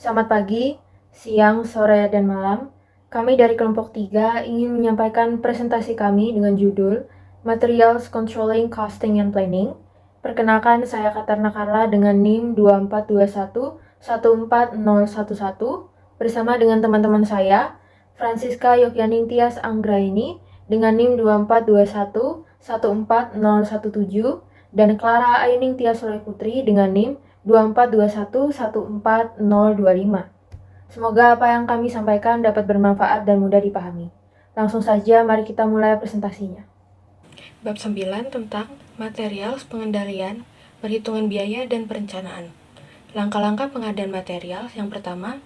Selamat pagi, siang, sore, dan malam. Kami dari kelompok 3 ingin menyampaikan presentasi kami dengan judul Materials Controlling Costing and Planning. Perkenalkan, saya Katarna Carla dengan NIM 2421 14011 bersama dengan teman-teman saya, Francisca Yokyaning Tias Anggraini dengan NIM 2421 14017 dan Clara Aining Tias Soleh Putri dengan NIM 2421 14025. Semoga apa yang kami sampaikan dapat bermanfaat dan mudah dipahami. Langsung saja mari kita mulai presentasinya. Bab 9 tentang material, pengendalian, perhitungan biaya, dan perencanaan. Langkah-langkah pengadaan material yang pertama,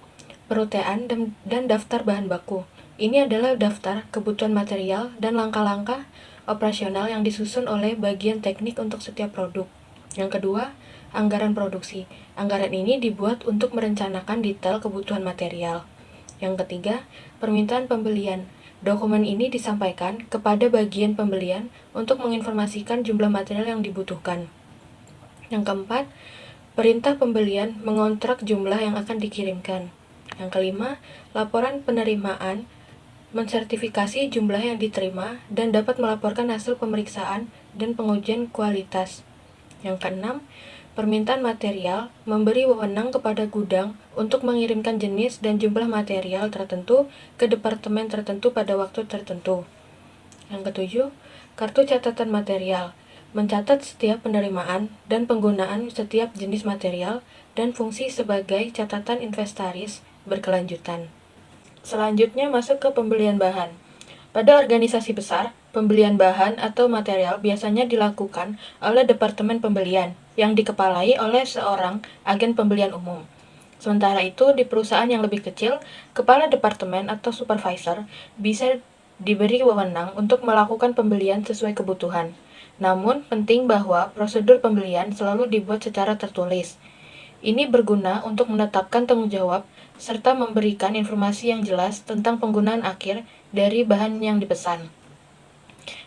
perutean dan daftar bahan baku. Ini adalah daftar kebutuhan material dan langkah-langkah operasional yang disusun oleh bagian teknik untuk setiap produk. Yang kedua, anggaran produksi. Anggaran ini dibuat untuk merencanakan detail kebutuhan material. Yang ketiga, permintaan pembelian. Dokumen ini disampaikan kepada bagian pembelian untuk menginformasikan jumlah material yang dibutuhkan. Yang keempat, perintah pembelian mengontrak jumlah yang akan dikirimkan. Yang kelima, laporan penerimaan mensertifikasi jumlah yang diterima dan dapat melaporkan hasil pemeriksaan dan pengujian kualitas. Yang keenam, permintaan material memberi wewenang kepada gudang untuk mengirimkan jenis dan jumlah material tertentu ke departemen tertentu pada waktu tertentu. Yang ketujuh, kartu catatan material mencatat setiap penerimaan dan penggunaan setiap jenis material dan fungsi sebagai catatan inventaris berkelanjutan. Selanjutnya masuk ke pembelian bahan. Pada organisasi besar, pembelian bahan atau material biasanya dilakukan oleh Departemen Pembelian yang dikepalai oleh seorang agen pembelian umum. Sementara itu, di perusahaan yang lebih kecil, kepala departemen atau supervisor bisa diberi wewenang untuk melakukan pembelian sesuai kebutuhan. Namun, penting bahwa prosedur pembelian selalu dibuat secara tertulis. Ini berguna untuk menetapkan tanggung jawab serta memberikan informasi yang jelas tentang penggunaan akhir dari bahan yang dipesan.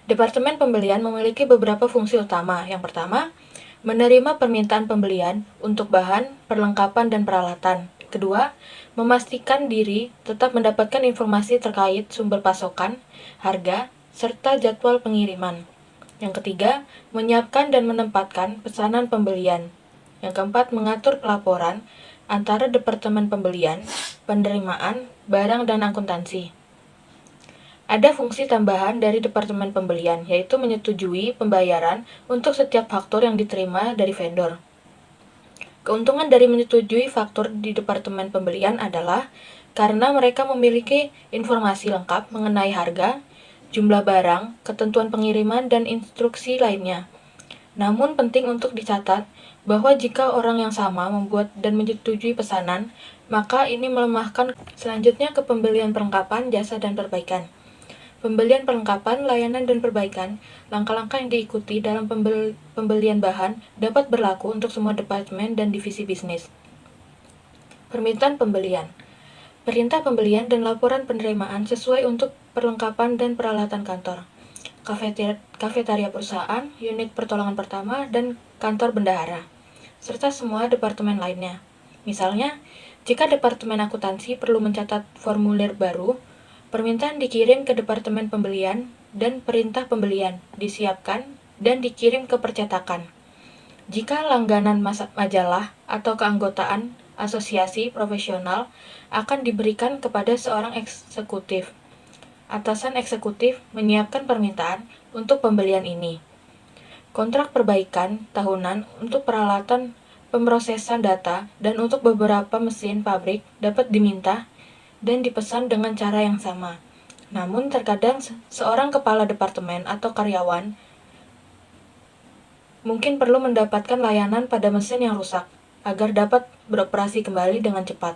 Departemen pembelian memiliki beberapa fungsi utama. Yang pertama, menerima permintaan pembelian untuk bahan, perlengkapan, dan peralatan. Kedua, memastikan diri tetap mendapatkan informasi terkait sumber pasokan, harga, serta jadwal pengiriman. Yang ketiga, menyiapkan dan menempatkan pesanan pembelian. Yang keempat, mengatur pelaporan antara Departemen Pembelian, Penerimaan, Barang, dan Akuntansi. Ada fungsi tambahan dari Departemen Pembelian, yaitu menyetujui pembayaran untuk setiap faktur yang diterima dari vendor. Keuntungan dari menyetujui faktur di Departemen Pembelian adalah karena mereka memiliki informasi lengkap mengenai harga, jumlah barang, ketentuan pengiriman, dan instruksi lainnya. Namun penting untuk dicatat bahwa jika orang yang sama membuat dan menyetujui pesanan, maka ini melemahkan. Selanjutnya ke pembelian perlengkapan, jasa, dan perbaikan. Pembelian perlengkapan, layanan, dan perbaikan, langkah-langkah yang diikuti dalam pembelian bahan dapat berlaku untuk semua departemen dan divisi bisnis. Permintaan pembelian. Perintah pembelian dan laporan penerimaan sesuai untuk perlengkapan dan peralatan kantor, kafetaria perusahaan, unit pertolongan pertama, dan kantor bendahara, serta semua departemen lainnya. Misalnya, jika Departemen Akuntansi perlu mencatat formulir baru, permintaan dikirim ke Departemen Pembelian dan perintah pembelian disiapkan dan dikirim ke percetakan. Jika langganan majalah atau keanggotaan asosiasi profesional akan diberikan kepada seorang eksekutif. Atasan eksekutif menyiapkan permintaan untuk pembelian ini. Kontrak perbaikan tahunan untuk peralatan pemrosesan data dan untuk beberapa mesin pabrik dapat diminta dan dipesan dengan cara yang sama. Namun terkadang seorang kepala departemen atau karyawan mungkin perlu mendapatkan layanan pada mesin yang rusak agar dapat beroperasi kembali dengan cepat.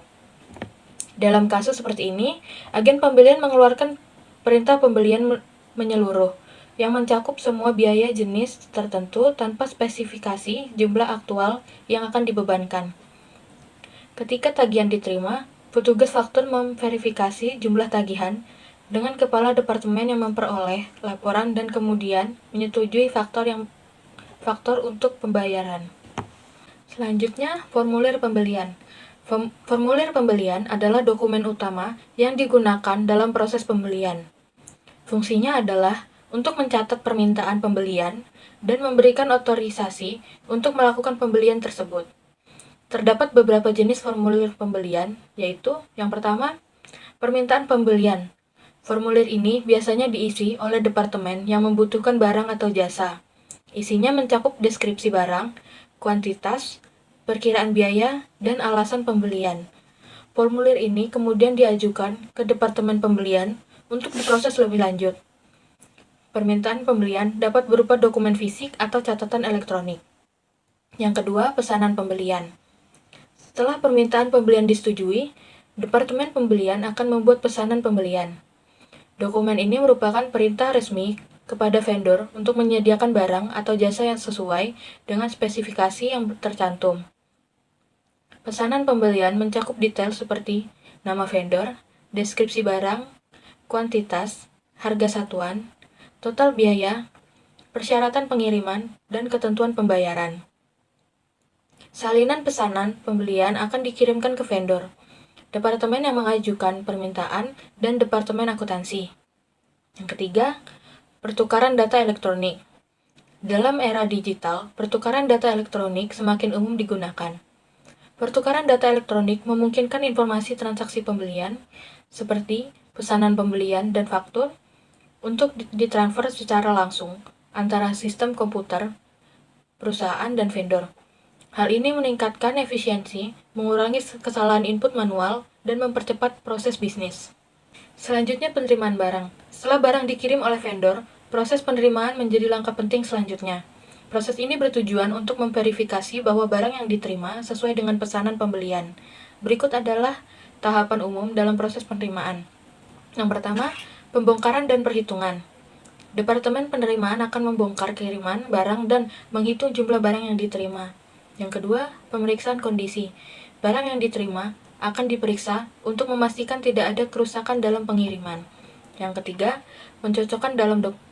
Dalam kasus seperti ini, agen pembelian mengeluarkan perintah pembelian menyeluruh yang mencakup semua biaya jenis tertentu tanpa spesifikasi jumlah aktual yang akan dibebankan. Ketika tagihan diterima, petugas faktur memverifikasi jumlah tagihan dengan kepala departemen yang memperoleh laporan dan kemudian menyetujui faktor untuk pembayaran. Selanjutnya, formulir pembelian. Formulir pembelian adalah dokumen utama yang digunakan dalam proses pembelian. Fungsinya adalah untuk mencatat permintaan pembelian dan memberikan otorisasi untuk melakukan pembelian tersebut. Terdapat beberapa jenis formulir pembelian, yaitu yang pertama, permintaan pembelian. Formulir ini biasanya diisi oleh departemen yang membutuhkan barang atau jasa. Isinya mencakup deskripsi barang, kuantitas, perkiraan biaya, dan alasan pembelian. Formulir ini kemudian diajukan ke departemen pembelian untuk diproses lebih lanjut. Permintaan pembelian dapat berupa dokumen fisik atau catatan elektronik. Yang kedua, pesanan pembelian. Setelah permintaan pembelian disetujui, Departemen Pembelian akan membuat pesanan pembelian. Dokumen ini merupakan perintah resmi kepada vendor untuk menyediakan barang atau jasa yang sesuai dengan spesifikasi yang tercantum. Pesanan pembelian mencakup detail seperti nama vendor, deskripsi barang, kuantitas, harga satuan, total biaya, persyaratan pengiriman, dan ketentuan pembayaran. Salinan pesanan pembelian akan dikirimkan ke vendor, departemen yang mengajukan permintaan, dan departemen akuntansi. Yang ketiga, pertukaran data elektronik. Dalam era digital, pertukaran data elektronik semakin umum digunakan. Pertukaran data elektronik memungkinkan informasi transaksi pembelian, seperti pesanan pembelian dan faktur, untuk ditransfer secara langsung antara sistem komputer, perusahaan, dan vendor. Hal ini meningkatkan efisiensi, mengurangi kesalahan input manual, dan mempercepat proses bisnis. Selanjutnya, penerimaan barang. Setelah barang dikirim oleh vendor, proses penerimaan menjadi langkah penting selanjutnya. Proses ini bertujuan untuk memverifikasi bahwa barang yang diterima sesuai dengan pesanan pembelian. Berikut adalah tahapan umum dalam proses penerimaan. Yang pertama, pembongkaran dan perhitungan. Departemen penerimaan akan membongkar kiriman barang dan menghitung jumlah barang yang diterima. Yang kedua, pemeriksaan kondisi. Barang yang diterima akan diperiksa untuk memastikan tidak ada kerusakan dalam pengiriman. Yang ketiga, mencocokkan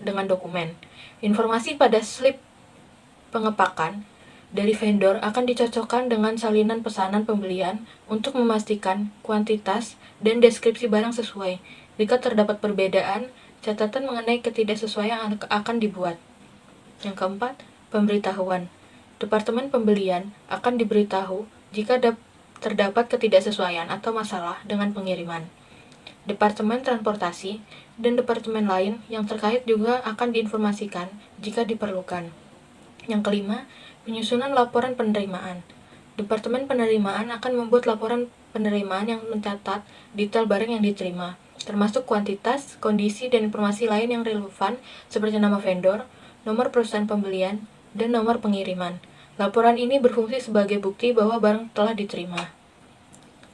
dengan dokumen. Informasi pada slip pengepakan dari vendor akan dicocokkan dengan salinan pesanan pembelian untuk memastikan kuantitas dan deskripsi barang sesuai. Jika terdapat perbedaan, catatan mengenai ketidaksesuaian akan dibuat. Yang keempat, pemberitahuan. Departemen pembelian akan diberitahu jika terdapat ketidaksesuaian atau masalah dengan pengiriman. Departemen transportasi dan departemen lain yang terkait juga akan diinformasikan jika diperlukan. Yang kelima, penyusunan laporan penerimaan. Departemen penerimaan akan membuat laporan penerimaan yang mencatat detail barang yang diterima, termasuk kuantitas, kondisi, dan informasi lain yang relevan seperti nama vendor, nomor perusahaan pembelian, dan nomor pengiriman. Laporan ini berfungsi sebagai bukti bahwa barang telah diterima.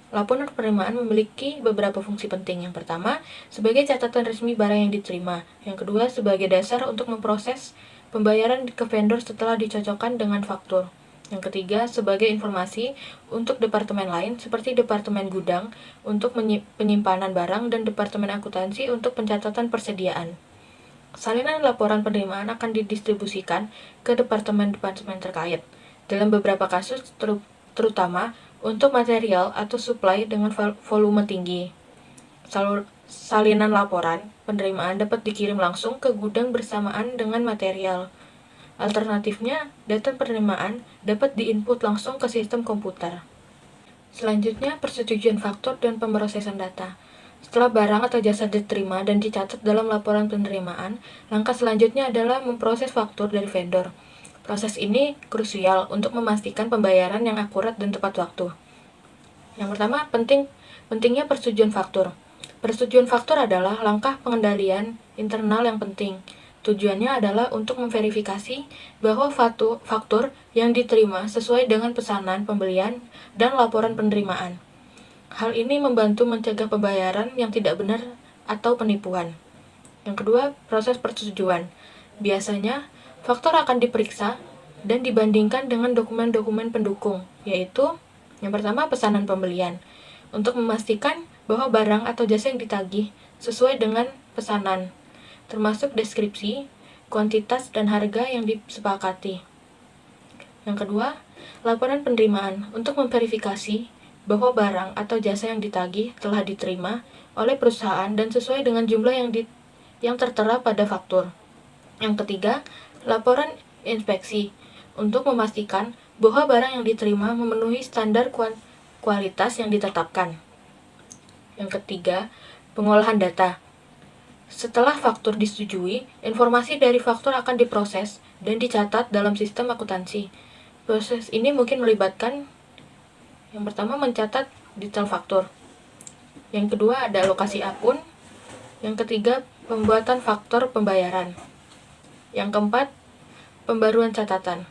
Laporan penerimaan memiliki beberapa fungsi penting. Yang pertama, sebagai catatan resmi barang yang diterima. Yang kedua, sebagai dasar untuk memproses pembayaran ke vendor setelah dicocokkan dengan faktur. Yang ketiga, sebagai informasi untuk departemen lain seperti departemen gudang untuk penyimpanan barang dan departemen akuntansi untuk pencatatan persediaan. Salinan laporan penerimaan akan didistribusikan ke departemen-departemen terkait. Dalam beberapa kasus, terutama untuk material atau supply dengan volume tinggi. Salinan laporan penerimaan dapat dikirim langsung ke gudang bersamaan dengan material. Alternatifnya, data penerimaan dapat diinput langsung ke sistem komputer. Selanjutnya, persetujuan faktur dan pemrosesan data. Setelah barang atau jasa diterima dan dicatat dalam laporan penerimaan, langkah selanjutnya adalah memproses faktur dari vendor. Proses ini krusial untuk memastikan pembayaran yang akurat dan tepat waktu. Yang pertama, pentingnya persetujuan faktur. Persetujuan faktur adalah langkah pengendalian internal yang penting. Tujuannya adalah untuk memverifikasi bahwa faktur yang diterima sesuai dengan pesanan pembelian dan laporan penerimaan. Hal ini membantu mencegah pembayaran yang tidak benar atau penipuan. Yang kedua, proses persetujuan. Biasanya, faktur akan diperiksa dan dibandingkan dengan dokumen-dokumen pendukung, yaitu yang pertama, pesanan pembelian, untuk memastikan bahwa barang atau jasa yang ditagih sesuai dengan pesanan, termasuk deskripsi, kuantitas, dan harga yang disepakati. Yang kedua, laporan penerimaan untuk memverifikasi bahwa barang atau jasa yang ditagih telah diterima oleh perusahaan dan sesuai dengan jumlah yang tertera pada faktur. Yang ketiga, laporan inspeksi untuk memastikan bahwa barang yang diterima memenuhi standar kualitas yang ditetapkan. Yang ketiga, pengolahan data. Setelah faktur disetujui, informasi dari faktur akan diproses dan dicatat dalam sistem akuntansi. Proses ini mungkin melibatkan yang pertama mencatat detail faktur. Yang kedua ada alokasi akun. Yang ketiga pembuatan faktur pembayaran. Yang keempat pembaruan catatan.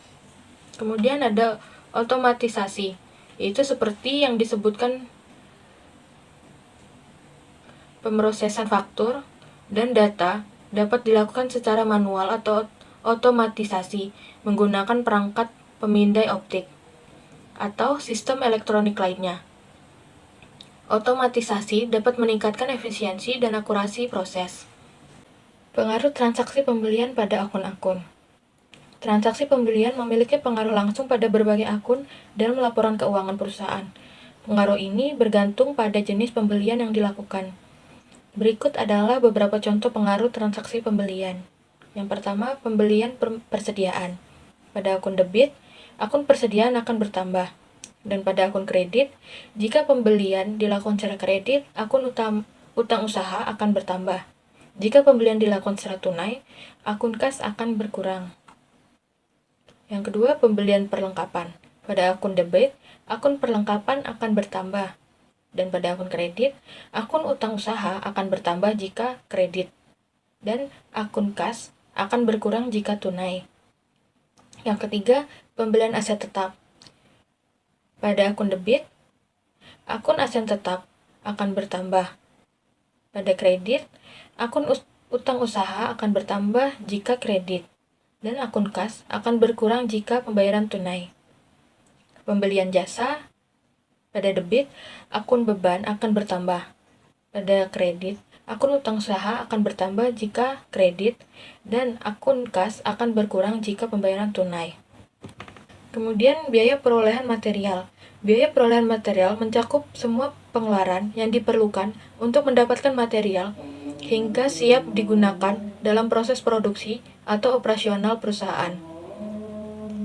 Kemudian ada otomatisasi, yaitu seperti yang disebutkan pemrosesan faktur dan data dapat dilakukan secara manual atau otomatisasi menggunakan perangkat pemindai optik atau sistem elektronik lainnya. Otomatisasi dapat meningkatkan efisiensi dan akurasi proses. Pengaruh transaksi pembelian pada akun-akun. Transaksi pembelian memiliki pengaruh langsung pada berbagai akun dalam laporan keuangan perusahaan. Pengaruh ini bergantung pada jenis pembelian yang dilakukan. Berikut adalah beberapa contoh pengaruh transaksi pembelian. Yang pertama, pembelian persediaan. Pada akun debit, akun persediaan akan bertambah. Dan pada akun kredit, jika pembelian dilakukan secara kredit, akun utang usaha akan bertambah. Jika pembelian dilakukan secara tunai, akun kas akan berkurang. Yang kedua, pembelian perlengkapan. Pada akun debit, akun perlengkapan akan bertambah. Dan pada akun kredit, akun utang usaha akan bertambah jika kredit. Dan akun kas akan berkurang jika tunai. Yang ketiga, pembelian aset tetap. Pada akun debit, akun aset tetap akan bertambah. Pada kredit, akun utang usaha akan bertambah jika kredit. Dan akun kas akan berkurang jika pembayaran tunai. Pembelian jasa. Pada debit, akun beban akan bertambah. Pada kredit, akun utang usaha akan bertambah jika kredit, dan akun kas akan berkurang jika pembayaran tunai. Kemudian, biaya perolehan material. Biaya perolehan material mencakup semua pengeluaran yang diperlukan untuk mendapatkan material hingga siap digunakan dalam proses produksi atau operasional perusahaan.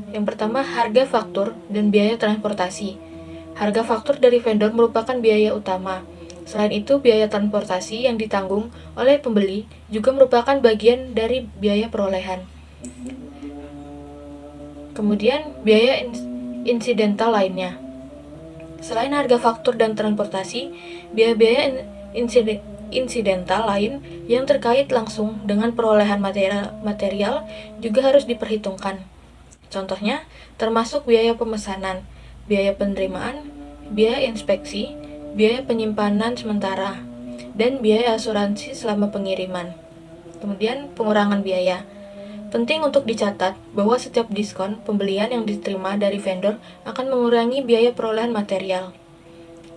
Yang pertama, harga faktur dan biaya transportasi. Harga faktur dari vendor merupakan biaya utama. Selain itu, biaya transportasi yang ditanggung oleh pembeli juga merupakan bagian dari biaya perolehan. Kemudian, biaya insidental lainnya. Selain harga faktur dan transportasi, biaya-biaya insidental lain yang terkait langsung dengan perolehan material juga harus diperhitungkan. Contohnya, termasuk biaya pemesanan, biaya penerimaan, biaya inspeksi, biaya penyimpanan sementara, dan biaya asuransi selama pengiriman. Kemudian, pengurangan biaya. Penting untuk dicatat bahwa setiap diskon pembelian yang diterima dari vendor akan mengurangi biaya perolehan material.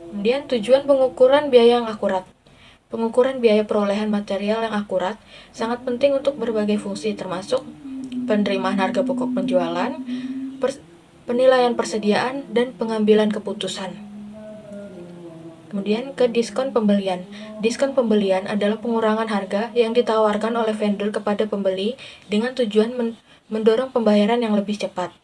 Kemudian, tujuan pengukuran biaya yang akurat. Pengukuran biaya perolehan material yang akurat sangat penting untuk berbagai fungsi, termasuk penerimaan harga pokok penjualan, penilaian persediaan, dan pengambilan keputusan. Kemudian ke diskon pembelian. Diskon pembelian adalah pengurangan harga yang ditawarkan oleh vendor kepada pembeli dengan tujuan mendorong pembayaran yang lebih cepat.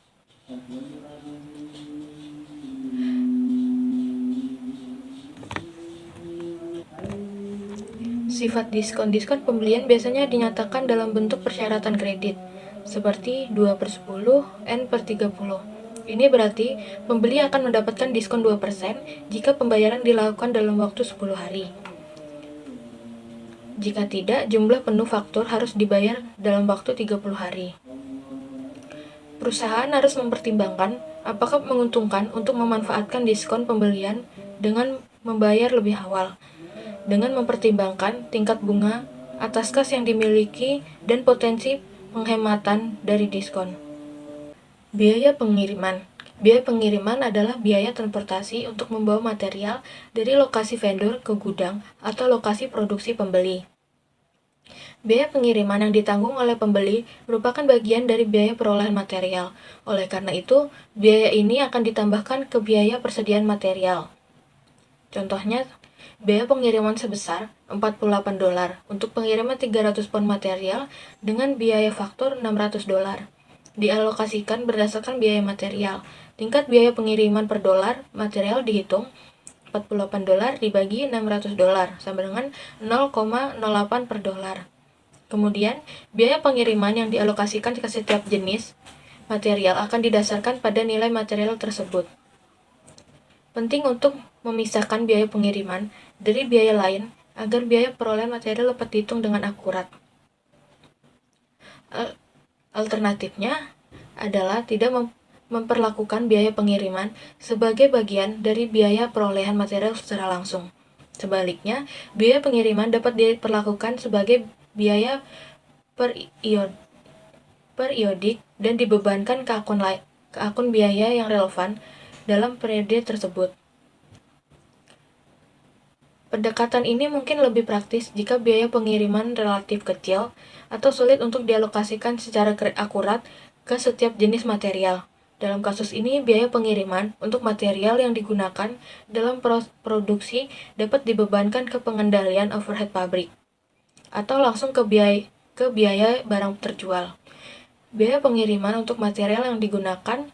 Sifat diskon. Diskon pembelian biasanya dinyatakan dalam bentuk persyaratan kredit, seperti 2/10, N/30. Ini berarti pembeli akan mendapatkan diskon 2% jika pembayaran dilakukan dalam waktu 10 hari. Jika tidak, jumlah penuh faktur harus dibayar dalam waktu 30 hari. Perusahaan harus mempertimbangkan apakah menguntungkan untuk memanfaatkan diskon pembelian dengan membayar lebih awal, dengan mempertimbangkan tingkat bunga atas kas yang dimiliki dan potensi penghematan dari diskon. Biaya pengiriman. Biaya pengiriman adalah biaya transportasi untuk membawa material dari lokasi vendor ke gudang atau lokasi produksi pembeli. Biaya pengiriman yang ditanggung oleh pembeli merupakan bagian dari biaya perolehan material. Oleh karena itu, biaya ini akan ditambahkan ke biaya persediaan material. Contohnya, biaya pengiriman sebesar $48 untuk pengiriman 300 pon material dengan biaya faktur $600. Dialokasikan berdasarkan biaya material. Tingkat biaya pengiriman per dolar material dihitung $48 dibagi $600 sama dengan 0,08 per dolar. Kemudian, biaya pengiriman yang dialokasikan ke setiap jenis material akan didasarkan pada nilai material tersebut. Penting untuk memisahkan biaya pengiriman dari biaya lain agar biaya perolehan material dapat dihitung dengan akurat. Alternatifnya adalah tidak memperlakukan biaya pengiriman sebagai bagian dari biaya perolehan material secara langsung. Sebaliknya, biaya pengiriman dapat diperlakukan sebagai biaya periodik dan dibebankan ke akun biaya yang relevan dalam periode tersebut. Pendekatan ini mungkin lebih praktis jika biaya pengiriman relatif kecil atau sulit untuk dialokasikan secara akurat ke setiap jenis material. Dalam kasus ini, biaya pengiriman untuk material yang digunakan dalam produksi dapat dibebankan ke pengendalian overhead pabrik atau langsung ke biaya barang terjual. Biaya pengiriman untuk material yang digunakan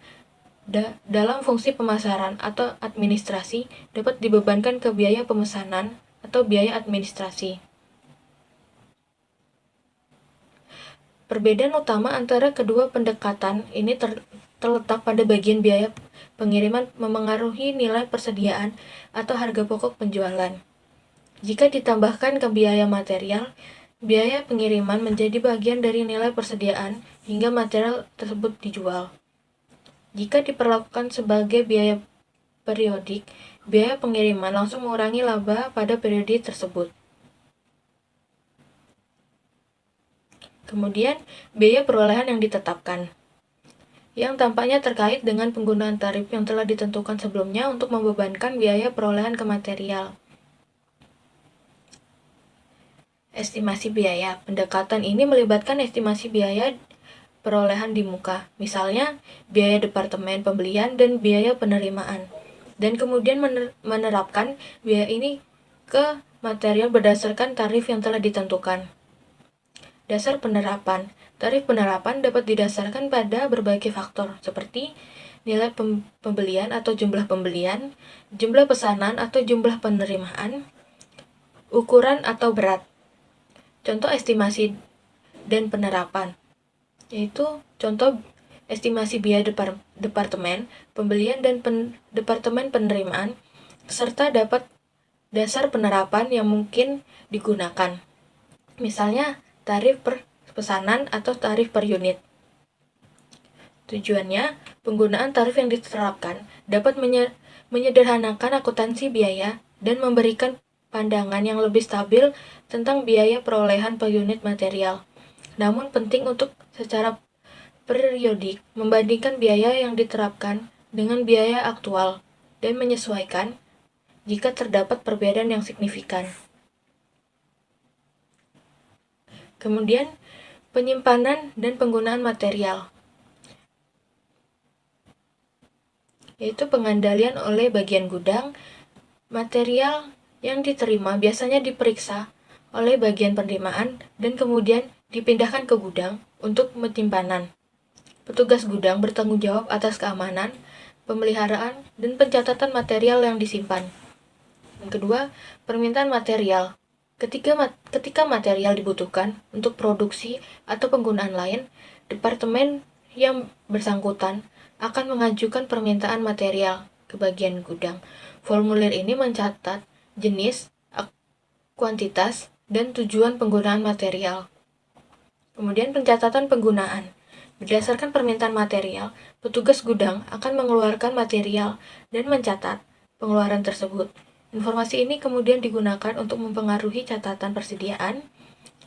dalam fungsi pemasaran atau administrasi dapat dibebankan ke biaya pemesanan atau biaya administrasi. Perbedaan utama antara kedua pendekatan ini terletak pada bagian biaya pengiriman memengaruhi nilai persediaan atau harga pokok penjualan. Jika ditambahkan ke biaya material, biaya pengiriman menjadi bagian dari nilai persediaan hingga material tersebut dijual. Jika diperlakukan sebagai biaya periodik, biaya pengiriman langsung mengurangi laba pada periode tersebut. Kemudian, biaya perolehan yang ditetapkan, yang tampaknya terkait dengan penggunaan tarif yang telah ditentukan sebelumnya untuk membebankan biaya perolehan ke material. Estimasi biaya. Pendekatan ini melibatkan estimasi biaya perolehan di muka, misalnya biaya departemen pembelian dan biaya penerimaan, dan kemudian menerapkan biaya ini ke material berdasarkan tarif yang telah ditentukan. Dasar penerapan. Tarif penerapan dapat didasarkan pada berbagai faktor, seperti nilai pembelian atau jumlah pembelian, jumlah pesanan atau jumlah penerimaan, ukuran atau berat. Contoh estimasi dan penerapan yaitu contoh estimasi biaya departemen pembelian dan departemen penerimaan serta dapat dasar penerapan yang mungkin digunakan. Misalnya tarif per pesanan atau tarif per unit. Tujuannya, penggunaan tarif yang diterapkan dapat menyederhanakan akuntansi biaya dan memberikan pandangan yang lebih stabil tentang biaya perolehan per unit material. Namun penting untuk secara periodik membandingkan biaya yang diterapkan dengan biaya aktual dan menyesuaikan jika terdapat perbedaan yang signifikan. Kemudian, penyimpanan dan penggunaan material, yaitu pengandalian oleh bagian gudang. Material yang diterima biasanya diperiksa oleh bagian penerimaan dan kemudian dipindahkan ke gudang untuk penyimpanan. Petugas gudang bertanggung jawab atas keamanan, pemeliharaan, dan pencatatan material yang disimpan. Yang kedua, permintaan material. Ketika material dibutuhkan untuk produksi atau penggunaan lain, departemen yang bersangkutan akan mengajukan permintaan material ke bagian gudang. Formulir ini mencatat jenis, kuantitas, dan tujuan penggunaan material. Kemudian pencatatan penggunaan. Berdasarkan permintaan material, petugas gudang akan mengeluarkan material dan mencatat pengeluaran tersebut. Informasi ini kemudian digunakan untuk mempengaruhi catatan persediaan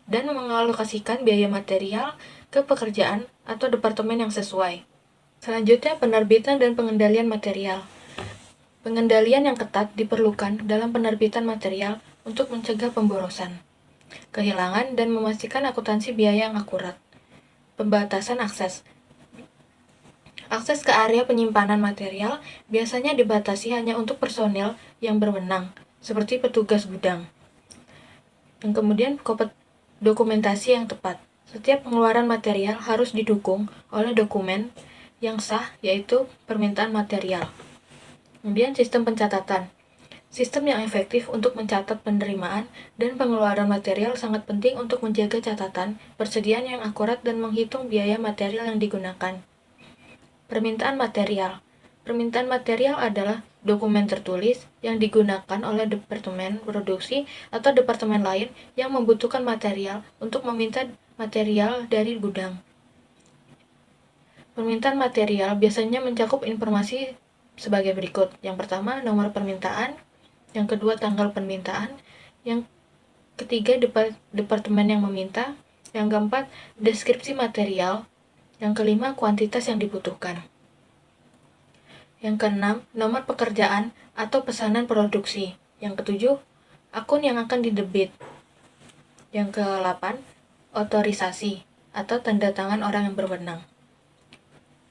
dan mengalokasikan biaya material ke pekerjaan atau departemen yang sesuai. Selanjutnya, penerbitan dan pengendalian material. Pengendalian yang ketat diperlukan dalam penerbitan material untuk mencegah pemborosan, kehilangan, dan memastikan akuntansi biaya yang akurat. Pembatasan akses. Akses ke area penyimpanan material biasanya dibatasi hanya untuk personel yang berwenang, seperti petugas gudang. Dan kemudian dokumentasi yang tepat. Setiap pengeluaran material harus didukung oleh dokumen yang sah, yaitu permintaan material. Kemudian sistem pencatatan. Sistem yang efektif untuk mencatat penerimaan dan pengeluaran material sangat penting untuk menjaga catatan, persediaan yang akurat, dan menghitung biaya material yang digunakan. Permintaan material. Permintaan material adalah dokumen tertulis yang digunakan oleh departemen produksi atau departemen lain yang membutuhkan material untuk meminta material dari gudang. Permintaan material biasanya mencakup informasi sebagai berikut. Yang pertama, nomor permintaan. Yang kedua, tanggal permintaan. Yang ketiga, departemen yang meminta. Yang keempat, deskripsi material. Yang kelima, kuantitas yang dibutuhkan. Yang keenam, nomor pekerjaan atau pesanan produksi. Yang ketujuh, akun yang akan didebit. Yang ke-8, otorisasi atau tanda tangan orang yang berwenang.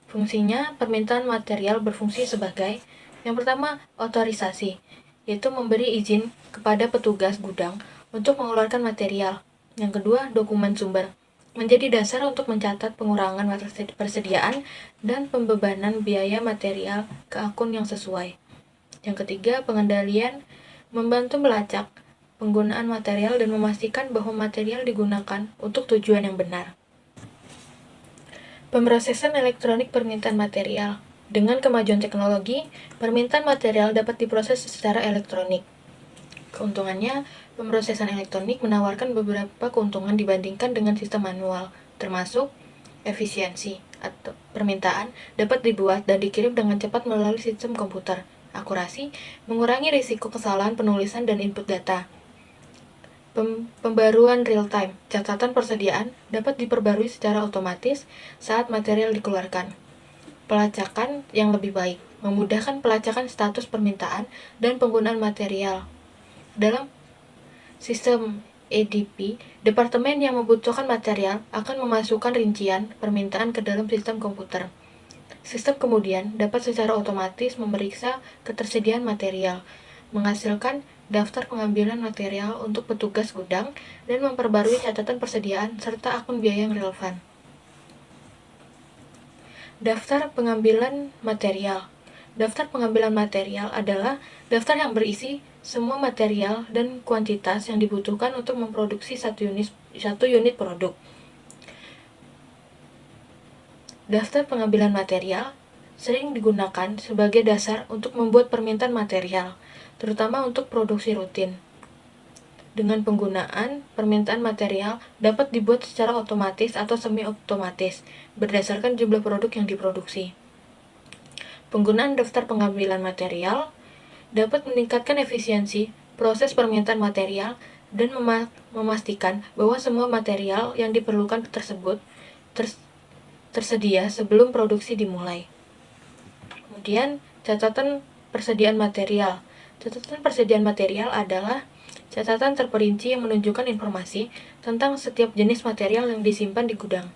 Fungsinya, permintaan material berfungsi sebagai yang pertama, otorisasi, yaitu memberi izin kepada petugas gudang untuk mengeluarkan material. Yang kedua, dokumen sumber, menjadi dasar untuk mencatat pengurangan persediaan dan pembebanan biaya material ke akun yang sesuai. Yang ketiga, pengendalian, membantu melacak penggunaan material dan memastikan bahwa material digunakan untuk tujuan yang benar. Pemrosesan elektronik permintaan material. Dengan kemajuan teknologi, permintaan material dapat diproses secara elektronik. Keuntungannya, pemrosesan elektronik menawarkan beberapa keuntungan dibandingkan dengan sistem manual, termasuk efisiensi atau permintaan dapat dibuat dan dikirim dengan cepat melalui sistem komputer. Akurasi, mengurangi risiko kesalahan penulisan dan input data. Pembaruan real-time, catatan persediaan dapat diperbarui secara otomatis saat material dikeluarkan. Pelacakan yang lebih baik, memudahkan pelacakan status permintaan dan penggunaan material. Dalam sistem EDP, departemen yang membutuhkan material akan memasukkan rincian permintaan ke dalam sistem komputer. Sistem kemudian dapat secara otomatis memeriksa ketersediaan material, menghasilkan daftar pengambilan material untuk petugas gudang, dan memperbarui catatan persediaan serta akun biaya yang relevan. Daftar pengambilan material. Daftar pengambilan material adalah daftar yang berisi semua material dan kuantitas yang dibutuhkan untuk memproduksi satu unit produk. Daftar pengambilan material sering digunakan sebagai dasar untuk membuat permintaan material, terutama untuk produksi rutin. Dengan penggunaan, permintaan material dapat dibuat secara otomatis atau semi-otomatis, berdasarkan jumlah produk yang diproduksi. Penggunaan daftar pengambilan material dapat meningkatkan efisiensi proses permintaan material dan memastikan bahwa semua material yang diperlukan tersebut tersedia sebelum produksi dimulai. Kemudian, catatan persediaan material. Catatan persediaan material adalah catatan terperinci yang menunjukkan informasi tentang setiap jenis material yang disimpan di gudang.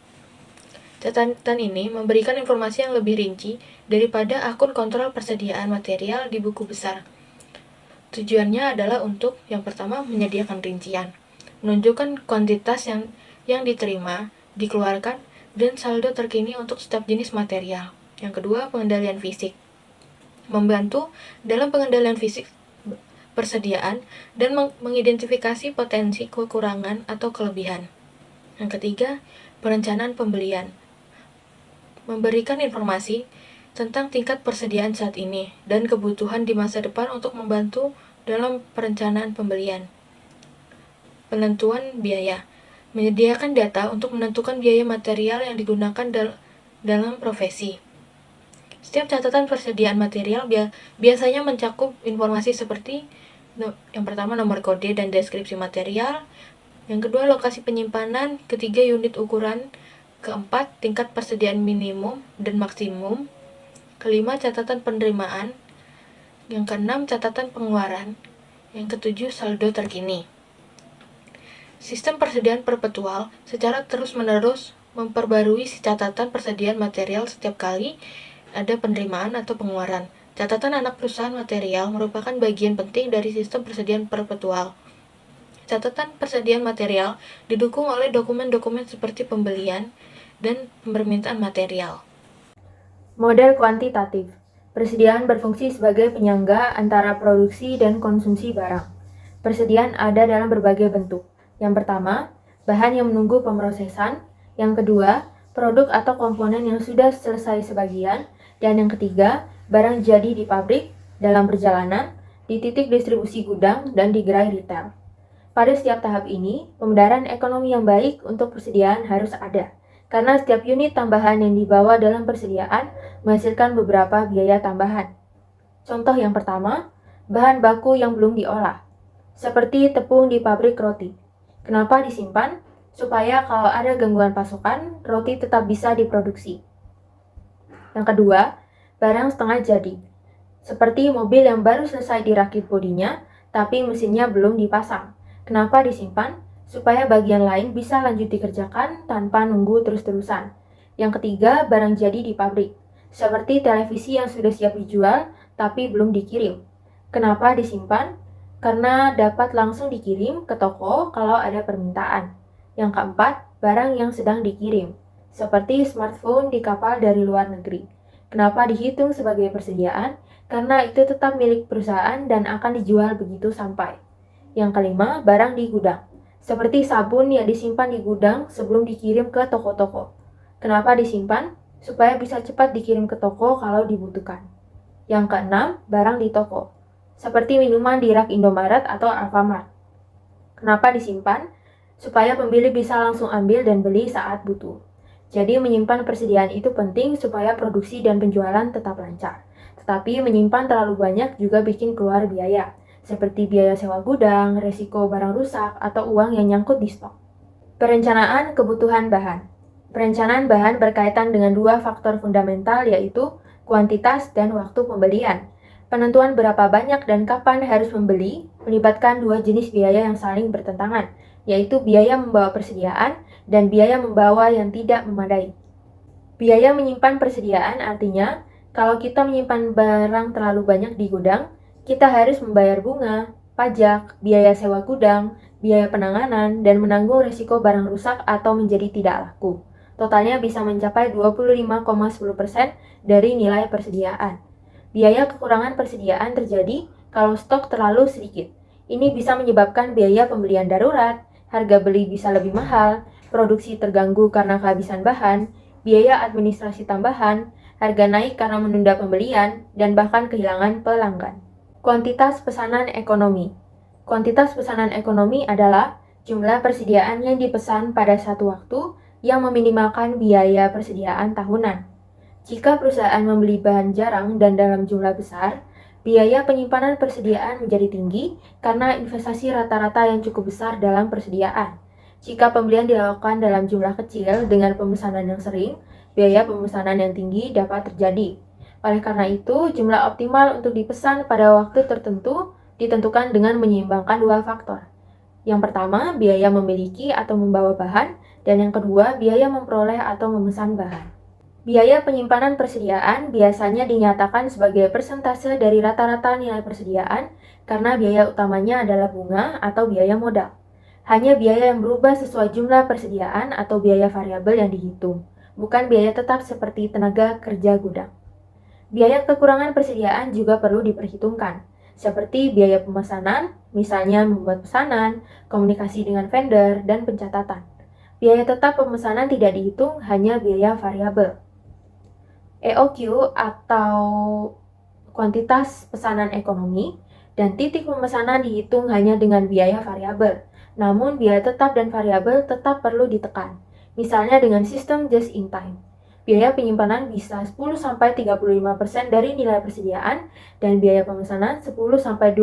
Catatan ini memberikan informasi yang lebih rinci daripada akun kontrol persediaan material di buku besar. Tujuannya adalah untuk, yang pertama, menyediakan rincian, menunjukkan kuantitas yang diterima, dikeluarkan, dan saldo terkini untuk setiap jenis material. Yang kedua, pengendalian fisik, membantu dalam pengendalian fisik persediaan dan mengidentifikasi potensi kekurangan atau kelebihan. Yang ketiga, perencanaan pembelian, memberikan informasi tentang tingkat persediaan saat ini dan kebutuhan di masa depan untuk membantu dalam perencanaan pembelian. Penentuan biaya, menyediakan data untuk menentukan biaya material yang digunakan dalam profesi. Setiap catatan persediaan material biasanya mencakup informasi seperti yang pertama, nomor kode dan deskripsi material. Yang kedua, lokasi penyimpanan. Ketiga, unit ukuran. Keempat, tingkat persediaan minimum dan maksimum. Kelima, catatan penerimaan. Yang keenam, catatan pengeluaran. Yang ketujuh, saldo terkini. Sistem persediaan perpetual secara terus-menerus memperbarui catatan persediaan material setiap kali ada penerimaan atau pengeluaran. Catatan anak perusahaan material merupakan bagian penting dari sistem persediaan perpetual. Catatan persediaan material didukung oleh dokumen-dokumen seperti pembelian dan permintaan material. Model kuantitatif. Persediaan berfungsi sebagai penyangga antara produksi dan konsumsi barang. Persediaan ada dalam berbagai bentuk. Yang pertama, bahan yang menunggu pemrosesan. Yang kedua, produk atau komponen yang sudah selesai sebagian. Dan yang ketiga, barang jadi di pabrik, dalam perjalanan, di titik distribusi gudang, dan di gerai retail. Pada setiap tahap ini, pembenaran ekonomi yang baik untuk persediaan harus ada, karena setiap unit tambahan yang dibawa dalam persediaan menghasilkan beberapa biaya tambahan. Contoh yang pertama, bahan baku yang belum diolah, seperti tepung di pabrik roti. Kenapa disimpan? Supaya kalau ada gangguan pasokan, roti tetap bisa diproduksi. Yang kedua, barang setengah jadi, seperti mobil yang baru selesai dirakit bodinya, tapi mesinnya belum dipasang. Kenapa disimpan? Supaya bagian lain bisa lanjut dikerjakan tanpa nunggu terus-terusan. Yang ketiga, barang jadi di pabrik, seperti televisi yang sudah siap dijual tapi belum dikirim. Kenapa disimpan? Karena dapat langsung dikirim ke toko kalau ada permintaan. Yang keempat, barang yang sedang dikirim, seperti smartphone di kapal dari luar negeri. Kenapa dihitung sebagai persediaan? Karena itu tetap milik perusahaan dan akan dijual begitu sampai. Yang kelima, barang di gudang, seperti sabun yang disimpan di gudang sebelum dikirim ke toko-toko. Kenapa disimpan? Supaya bisa cepat dikirim ke toko kalau dibutuhkan. Yang keenam, barang di toko, seperti minuman di rak Indomaret atau Alfamart. Kenapa disimpan? Supaya pembeli bisa langsung ambil dan beli saat butuh. Jadi menyimpan persediaan itu penting supaya produksi dan penjualan tetap lancar. Tetapi menyimpan terlalu banyak juga bikin keluar biaya, seperti biaya sewa gudang, resiko barang rusak, atau uang yang nyangkut di stok. Perencanaan kebutuhan bahan. Perencanaan bahan berkaitan dengan dua faktor fundamental, yaitu kuantitas dan waktu pembelian. Penentuan berapa banyak dan kapan harus membeli melibatkan dua jenis biaya yang saling bertentangan, yaitu biaya membawa persediaan dan biaya membawa yang tidak memadai. Biaya menyimpan persediaan artinya, kalau kita menyimpan barang terlalu banyak di gudang, kita harus membayar bunga, pajak, biaya sewa gudang, biaya penanganan, dan menanggung risiko barang rusak atau menjadi tidak laku. Totalnya bisa mencapai 25,10% dari nilai persediaan. Biaya kekurangan persediaan terjadi kalau stok terlalu sedikit. Ini bisa menyebabkan biaya pembelian darurat, harga beli bisa lebih mahal, produksi terganggu karena kehabisan bahan, biaya administrasi tambahan, harga naik karena menunda pembelian, dan bahkan kehilangan pelanggan. Kuantitas pesanan ekonomi. Kuantitas pesanan ekonomi adalah jumlah persediaan yang dipesan pada satu waktu yang meminimalkan biaya persediaan tahunan. Jika perusahaan membeli bahan jarang dan dalam jumlah besar, biaya penyimpanan persediaan menjadi tinggi karena investasi rata-rata yang cukup besar dalam persediaan. Jika pembelian dilakukan dalam jumlah kecil dengan pemesanan yang sering, biaya pemesanan yang tinggi dapat terjadi. Oleh karena itu, jumlah optimal untuk dipesan pada waktu tertentu ditentukan dengan menyeimbangkan dua faktor. Yang pertama, biaya memiliki atau membawa bahan, dan yang kedua, biaya memperoleh atau memesan bahan. Biaya penyimpanan persediaan biasanya dinyatakan sebagai persentase dari rata-rata nilai persediaan karena biaya utamanya adalah bunga atau biaya modal. Hanya biaya yang berubah sesuai jumlah persediaan atau biaya variabel yang dihitung, bukan biaya tetap seperti tenaga kerja gudang. Biaya kekurangan persediaan juga perlu diperhitungkan, seperti biaya pemesanan, misalnya membuat pesanan, komunikasi dengan vendor, dan pencatatan. Biaya tetap pemesanan tidak dihitung, hanya biaya variabel. EOQ atau kuantitas pesanan ekonomi dan titik pemesanan dihitung hanya dengan biaya variabel. Namun biaya tetap dan variabel tetap perlu ditekan. Misalnya dengan sistem just in time. Biaya penyimpanan bisa 10-35% dari nilai persediaan dan biaya pemesanan $10-200.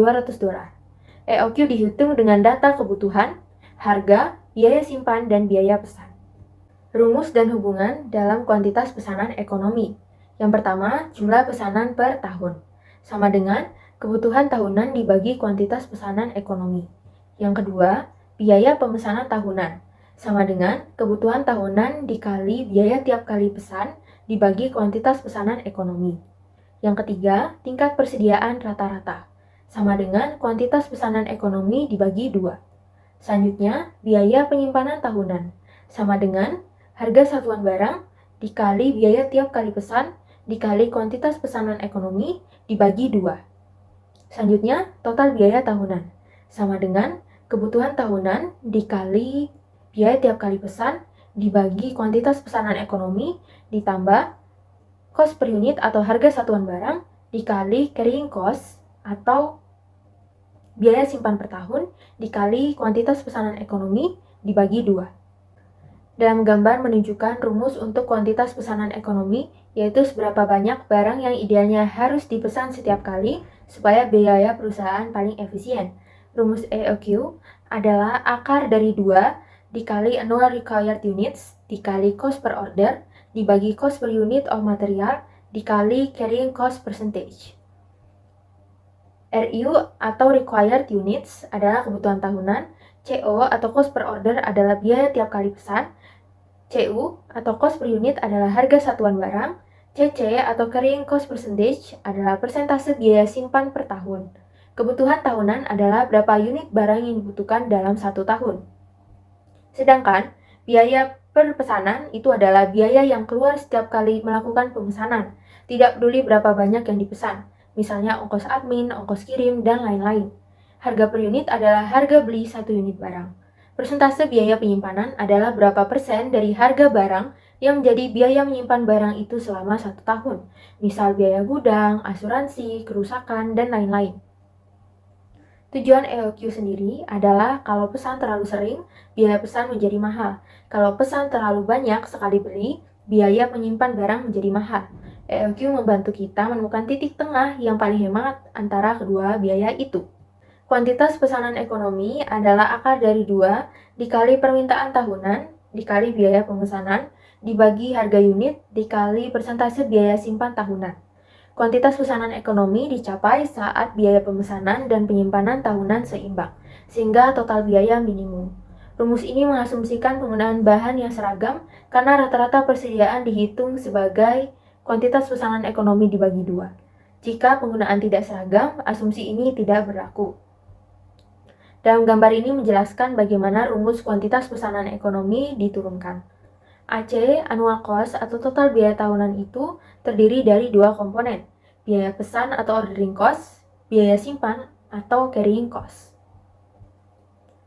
EOQ dihitung dengan data kebutuhan, harga, biaya simpan, dan biaya pesan. Rumus dan hubungan dalam kuantitas pesanan ekonomi. Yang pertama, jumlah pesanan per tahun, sama dengan kebutuhan tahunan dibagi kuantitas pesanan ekonomi. Yang kedua, biaya pemesanan tahunan, sama dengan kebutuhan tahunan dikali biaya tiap kali pesan dibagi kuantitas pesanan ekonomi. Yang ketiga, tingkat persediaan rata-rata, sama dengan kuantitas pesanan ekonomi dibagi 2. Selanjutnya, biaya penyimpanan tahunan, sama dengan harga satuan barang dikali biaya tiap kali pesan dikali kuantitas pesanan ekonomi dibagi 2. Selanjutnya, total biaya tahunan, sama dengan kebutuhan tahunan dikali biaya tiap kali pesan dibagi kuantitas pesanan ekonomi ditambah cost per unit atau harga satuan barang dikali carrying cost atau biaya simpan per tahun dikali kuantitas pesanan ekonomi dibagi 2. Dalam gambar menunjukkan rumus untuk kuantitas pesanan ekonomi, yaitu seberapa banyak barang yang idealnya harus dipesan setiap kali supaya biaya perusahaan paling efisien. Rumus EOQ adalah akar dari 2 dikali annual required units dikali cost per order dibagi cost per unit of material dikali carrying cost percentage. RU atau required units adalah kebutuhan tahunan, CO atau cost per order adalah biaya tiap kali pesan, CU atau cost per unit adalah harga satuan barang, CC atau carrying cost percentage adalah persentase biaya simpan per tahun. Kebutuhan tahunan adalah berapa unit barang yang dibutuhkan dalam 1 tahun. Sedangkan biaya per pesanan itu adalah biaya yang keluar setiap kali melakukan pemesanan, tidak peduli berapa banyak yang dipesan, misalnya ongkos admin, ongkos kirim, dan lain-lain. Harga per unit adalah harga beli 1 unit barang. Persentase biaya penyimpanan adalah berapa persen dari harga barang yang menjadi biaya menyimpan barang itu selama 1 tahun, misal biaya gudang, asuransi, kerusakan, dan lain-lain. Tujuan EOQ sendiri adalah kalau pesan terlalu sering, biaya pesan menjadi mahal. Kalau pesan terlalu banyak sekali beli, biaya menyimpan barang menjadi mahal. EOQ membantu kita menemukan titik tengah yang paling hemat antara kedua biaya itu. Kuantitas pesanan ekonomi adalah akar dari 2 dikali permintaan tahunan dikali biaya pemesanan dibagi harga unit dikali persentase biaya simpan tahunan. Kuantitas pesanan ekonomi dicapai saat biaya pemesanan dan penyimpanan tahunan seimbang, sehingga total biaya minimum. Rumus ini mengasumsikan penggunaan bahan yang seragam karena rata-rata persediaan dihitung sebagai kuantitas pesanan ekonomi dibagi 2. Jika penggunaan tidak seragam, asumsi ini tidak berlaku. Dalam gambar ini menjelaskan bagaimana rumus kuantitas pesanan ekonomi diturunkan. AC, annual cost atau total biaya tahunan itu terdiri dari 2 komponen, biaya pesan atau ordering cost, biaya simpan atau carrying cost.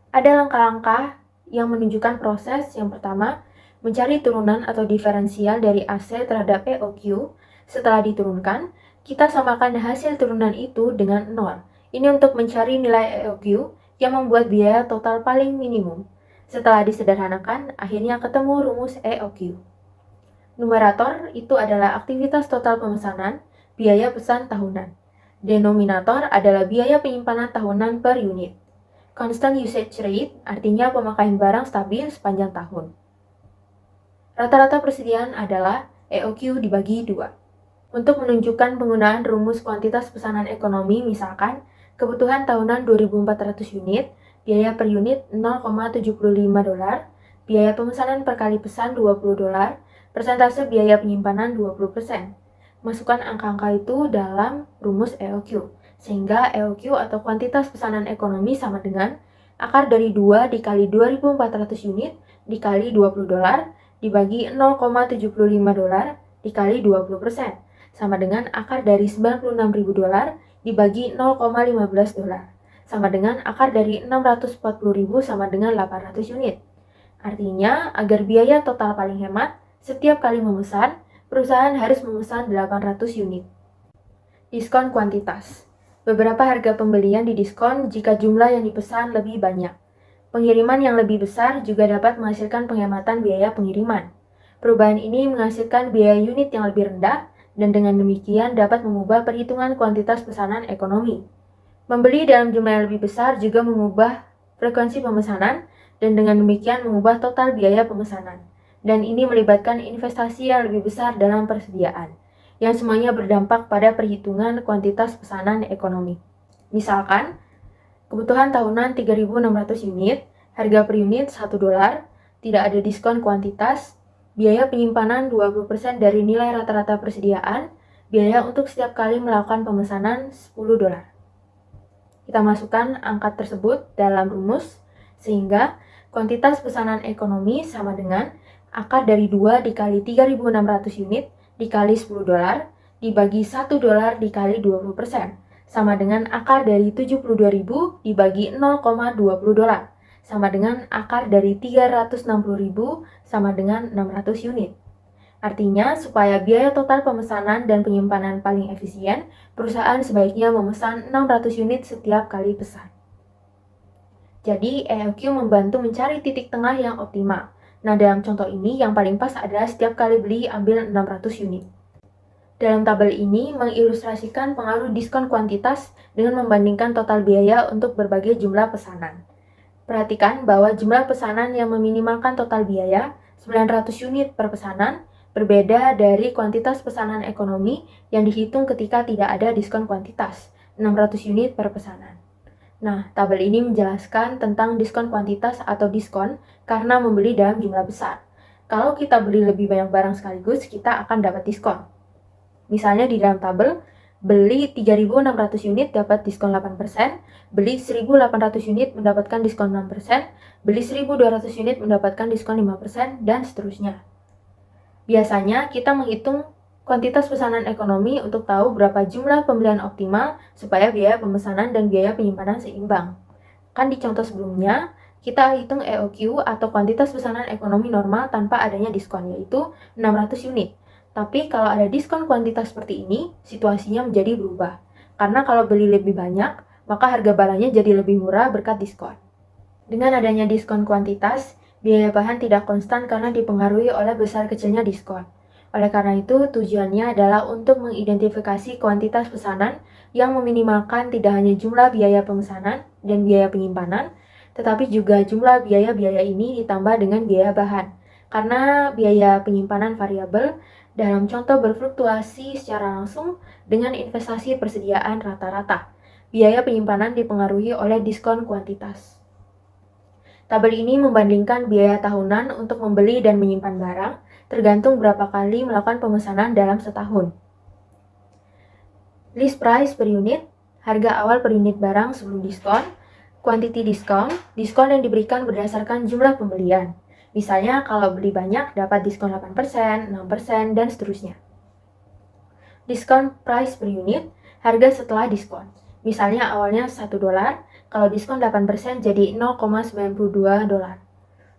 Ada langkah-langkah yang menunjukkan proses. Yang pertama, mencari turunan atau diferensial dari AC terhadap EOQ. Setelah diturunkan, kita samakan hasil turunan itu dengan 0. Ini untuk mencari nilai EOQ yang membuat biaya total paling minimum. Setelah disederhanakan, akhirnya ketemu rumus EOQ. Numerator itu adalah aktivitas total pemesanan, biaya pesan tahunan. Denominator adalah biaya penyimpanan tahunan per unit. Constant usage rate artinya pemakaian barang stabil sepanjang tahun. Rata-rata persediaan adalah EOQ dibagi 2. Untuk menunjukkan penggunaan rumus kuantitas pesanan ekonomi, misalkan kebutuhan tahunan 2.400 unit, biaya per unit $0,75, biaya pemesanan per kali pesan $20, persentase biaya penyimpanan 20%. Masukkan angka-angka itu dalam rumus EOQ, sehingga EOQ atau kuantitas pesanan ekonomi sama dengan akar dari 2 dikali 2.400 unit dikali $20 dibagi $0,75 dikali 20%, sama dengan akar dari $96.000 dibagi $0,15 sama dengan akar dari 640.000 sama dengan 800 unit. Artinya, agar biaya total paling hemat, setiap kali memesan, perusahaan harus memesan 800 unit. Diskon kuantitas. Beberapa harga pembelian didiskon jika jumlah yang dipesan lebih banyak. Pengiriman yang lebih besar juga dapat menghasilkan penghematan biaya pengiriman. Perubahan ini menghasilkan biaya unit yang lebih rendah, dan dengan demikian dapat mengubah perhitungan kuantitas pesanan ekonomi. Membeli dalam jumlah yang lebih besar juga mengubah frekuensi pemesanan dan dengan demikian mengubah total biaya pemesanan. Dan ini melibatkan investasi yang lebih besar dalam persediaan, yang semuanya berdampak pada perhitungan kuantitas pesanan ekonomi. Misalkan, kebutuhan tahunan 3.600 unit, harga per unit $1, tidak ada diskon kuantitas, biaya penyimpanan 20% dari nilai rata-rata persediaan, biaya untuk setiap kali melakukan pemesanan $10. Kita masukkan angka tersebut dalam rumus, sehingga kuantitas pesanan ekonomi sama dengan akar dari 2 dikali 3.600 unit dikali $10 dibagi $1 dikali 20%, sama dengan akar dari 72.000 dibagi $0,20, sama dengan akar dari 360.000 sama dengan 600 unit. Artinya, supaya biaya total pemesanan dan penyimpanan paling efisien, perusahaan sebaiknya memesan 600 unit setiap kali pesan. Jadi, EOQ membantu mencari titik tengah yang optimal. Nah, dalam contoh ini, yang paling pas adalah setiap kali beli ambil 600 unit. Dalam tabel ini mengilustrasikan pengaruh diskon kuantitas dengan membandingkan total biaya untuk berbagai jumlah pesanan. Perhatikan bahwa jumlah pesanan yang meminimalkan total biaya 900 unit per pesanan berbeda dari kuantitas pesanan ekonomi yang dihitung ketika tidak ada diskon kuantitas 600 unit per pesanan. Nah, tabel ini menjelaskan tentang diskon kuantitas atau diskon karena membeli dalam jumlah besar. Kalau kita beli lebih banyak barang sekaligus, kita akan dapat diskon. Misalnya di dalam tabel, beli 3.600 unit dapat diskon 8%, beli 1.800 unit mendapatkan diskon 6%, beli 1.200 unit mendapatkan diskon 5%, dan seterusnya. Biasanya kita menghitung kuantitas pesanan ekonomi untuk tahu berapa jumlah pembelian optimal supaya biaya pemesanan dan biaya penyimpanan seimbang. Kan di contoh sebelumnya, kita hitung EOQ atau kuantitas pesanan ekonomi normal tanpa adanya diskon, yaitu 600 unit. Tapi kalau ada diskon kuantitas seperti ini, situasinya menjadi berubah. Karena kalau beli lebih banyak, maka harga barangnya jadi lebih murah berkat diskon. Dengan adanya diskon kuantitas, biaya bahan tidak konstan karena dipengaruhi oleh besar kecilnya diskon. Oleh karena itu, tujuannya adalah untuk mengidentifikasi kuantitas pesanan yang meminimalkan tidak hanya jumlah biaya pemesanan dan biaya penyimpanan, tetapi juga jumlah biaya-biaya ini ditambah dengan biaya bahan. Karena biaya penyimpanan variabel, dalam contoh berfluktuasi secara langsung dengan investasi persediaan rata-rata. Biaya penyimpanan dipengaruhi oleh diskon kuantitas. Tabel ini membandingkan biaya tahunan untuk membeli dan menyimpan barang, tergantung berapa kali melakukan pemesanan dalam setahun. List price per unit, harga awal per unit barang sebelum diskon, quantity discount, diskon yang diberikan berdasarkan jumlah pembelian. Misalnya kalau beli banyak dapat diskon 8%, 6%, dan seterusnya. Diskon price per unit, harga setelah diskon. Misalnya awalnya $1, kalau diskon 8% jadi $0,92.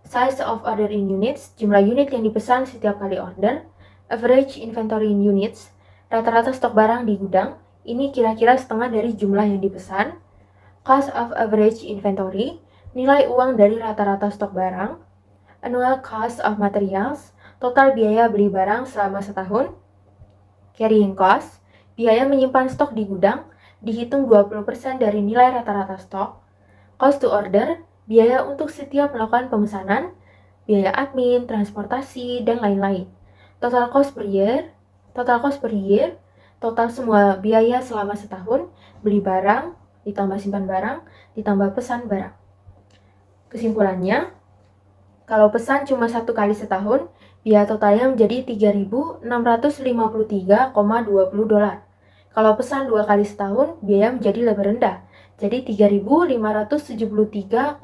Size of order in units, jumlah unit yang dipesan setiap kali order. Average inventory in units, rata-rata stok barang di gudang, ini kira-kira setengah dari jumlah yang dipesan. Cost of average inventory, nilai uang dari rata-rata stok barang. Annual cost of materials, total biaya beli barang selama setahun. Carrying cost, biaya menyimpan stok di gudang, dihitung 20% dari nilai rata-rata stok. Cost to order, biaya untuk setiap melakukan pemesanan, biaya admin, transportasi, dan lain-lain. Total cost per year, total semua biaya selama setahun, beli barang, ditambah simpan barang, ditambah pesan barang. Kesimpulannya, kalau pesan cuma 1 kali setahun, biaya totalnya menjadi $3.653,20. Kalau pesan 2 kali setahun, biaya menjadi lebih rendah, jadi $3.573,20.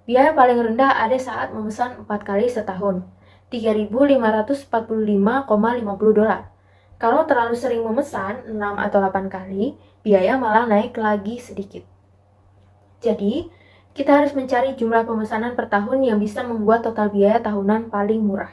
Biaya paling rendah ada saat memesan 4 kali setahun, $3.545,50. Kalau terlalu sering memesan 6 atau 8 kali, biaya malah naik lagi sedikit. Jadi, kita harus mencari jumlah pemesanan per tahun yang bisa membuat total biaya tahunan paling murah.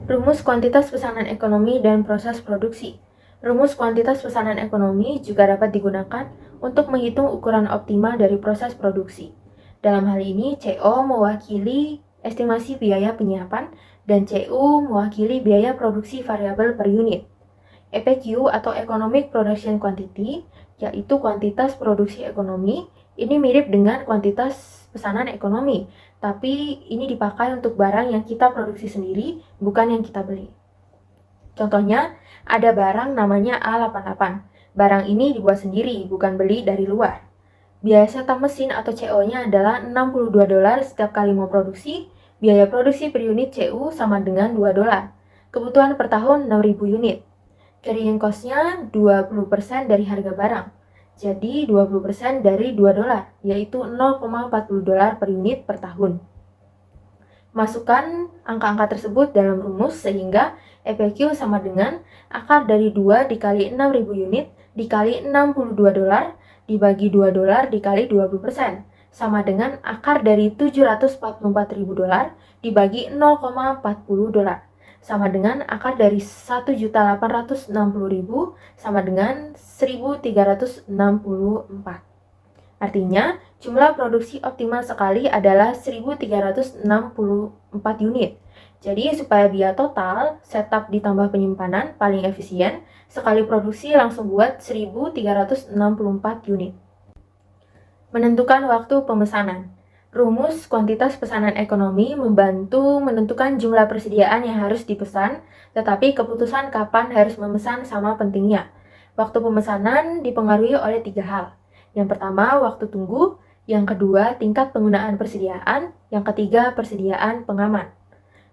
Rumus kuantitas pesanan ekonomi dan proses produksi. Rumus kuantitas pesanan ekonomi juga dapat digunakan untuk menghitung ukuran optimal dari proses produksi. Dalam hal ini, CO mewakili estimasi biaya penyiapan dan CU mewakili biaya produksi variabel per unit. EPQ atau Economic Production Quantity, yaitu kuantitas produksi ekonomi, ini mirip dengan kuantitas pesanan ekonomi, tapi ini dipakai untuk barang yang kita produksi sendiri, bukan yang kita beli. Contohnya, ada barang namanya A88. Barang ini dibuat sendiri, bukan beli dari luar. Biaya setup mesin atau CO-nya adalah $62 setiap kali mau produksi, Biaya produksi per unit CU sama dengan $2. Kebutuhan per tahun 6.000 unit. Carrying cost-nya 20% dari harga barang. Jadi 20% dari $2, yaitu $0,40 per unit per tahun. Masukkan angka-angka tersebut dalam rumus sehingga FPQ sama dengan akar dari 2 dikali 6.000 unit dikali $62 dibagi $2 dikali 20%, sama dengan akar dari $744.000 dibagi $0,40, sama dengan akar dari 1.860.000 sama dengan 1.364. Artinya, jumlah produksi optimal sekali adalah 1.364 unit. Jadi, supaya biaya total, setup ditambah penyimpanan paling efisien, sekali produksi langsung buat 1.364 unit. Menentukan waktu pemesanan. Rumus kuantitas pesanan ekonomi membantu menentukan jumlah persediaan yang harus dipesan, tetapi keputusan kapan harus memesan sama pentingnya. Waktu pemesanan dipengaruhi oleh 3 hal. Yang pertama, waktu tunggu. Yang kedua, tingkat penggunaan persediaan. Yang ketiga, persediaan pengaman.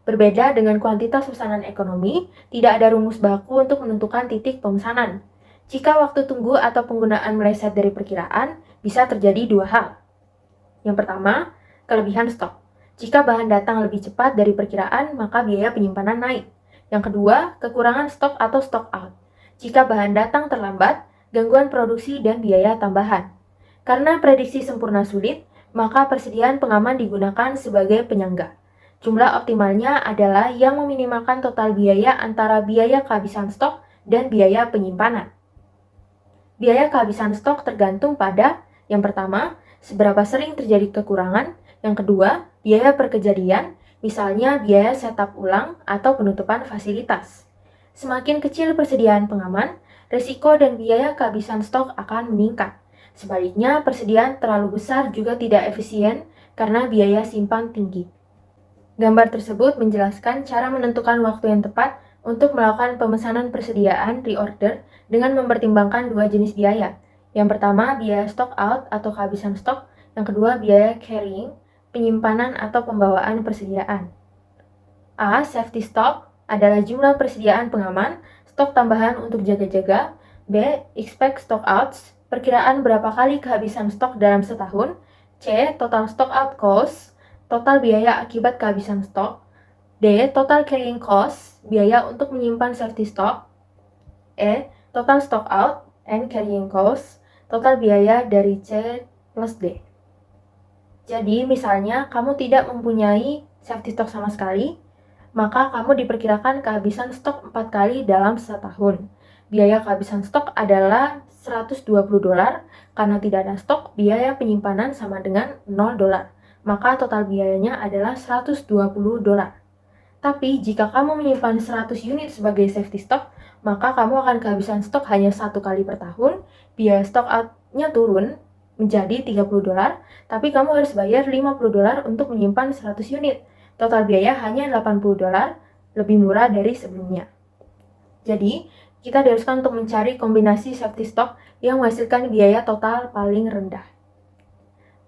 Berbeda dengan kuantitas pesanan ekonomi, tidak ada rumus baku untuk menentukan titik pemesanan. Jika waktu tunggu atau penggunaan meleset dari perkiraan, bisa terjadi 2 hal. Yang pertama, kelebihan stok. Jika bahan datang lebih cepat dari perkiraan, maka biaya penyimpanan naik. Yang kedua, kekurangan stok atau stock out. Jika bahan datang terlambat, gangguan produksi dan biaya tambahan. Karena prediksi sempurna sulit, maka persediaan pengaman digunakan sebagai penyangga. Jumlah optimalnya adalah yang meminimalkan total biaya antara biaya kehabisan stok dan biaya penyimpanan. Biaya kehabisan stok tergantung pada yang pertama, seberapa sering terjadi kekurangan. Yang kedua, biaya per kejadian, misalnya biaya setup ulang atau penutupan fasilitas. Semakin kecil persediaan pengaman, risiko dan biaya kehabisan stok akan meningkat. Sebaliknya, persediaan terlalu besar juga tidak efisien karena biaya simpan tinggi. Gambar tersebut menjelaskan cara menentukan waktu yang tepat untuk melakukan pemesanan persediaan reorder dengan mempertimbangkan 2 jenis biaya. Yang pertama, biaya stock out atau kehabisan stok. Yang kedua, biaya carrying, penyimpanan atau pembawaan persediaan. A. Safety stock adalah jumlah persediaan pengaman, stok tambahan untuk jaga-jaga. B. Expect stock outs, perkiraan berapa kali kehabisan stok dalam setahun. C. Total stock out cost, total biaya akibat kehabisan stok. D. Total carrying cost, biaya untuk menyimpan safety stock. E. Total stock out and carrying cost, total biaya dari C plus D. Jadi, misalnya kamu tidak mempunyai safety stock sama sekali, maka kamu diperkirakan kehabisan stok 4 kali dalam setahun. Biaya kehabisan stok adalah $120. Karena tidak ada stok, biaya penyimpanan sama dengan $0. Maka total biayanya adalah $120. Tapi, jika kamu menyimpan 100 unit sebagai safety stock, maka kamu akan kehabisan stok hanya 1 kali per tahun, biaya stock out-nya turun menjadi $30, tapi kamu harus bayar $50 untuk menyimpan 100 unit. Total biaya hanya $80, lebih murah dari sebelumnya. Jadi, kita diharuskan untuk mencari kombinasi safety stock yang menghasilkan biaya total paling rendah.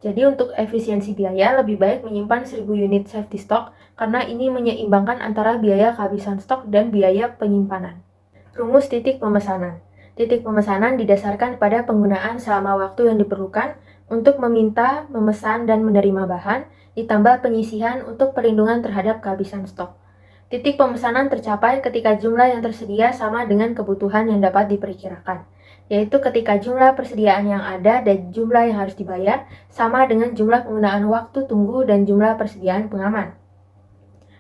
Jadi untuk efisiensi biaya, lebih baik menyimpan 1000 unit safety stock karena ini menyeimbangkan antara biaya kehabisan stok dan biaya penyimpanan. Rumus titik pemesanan. Titik pemesanan didasarkan pada penggunaan selama waktu yang diperlukan untuk meminta, memesan, dan menerima bahan, ditambah penyisihan untuk perlindungan terhadap kehabisan stok. Titik pemesanan tercapai ketika jumlah yang tersedia sama dengan kebutuhan yang dapat diperkirakan, yaitu ketika jumlah persediaan yang ada dan jumlah yang harus dibayar sama dengan jumlah penggunaan waktu tunggu dan jumlah persediaan pengaman.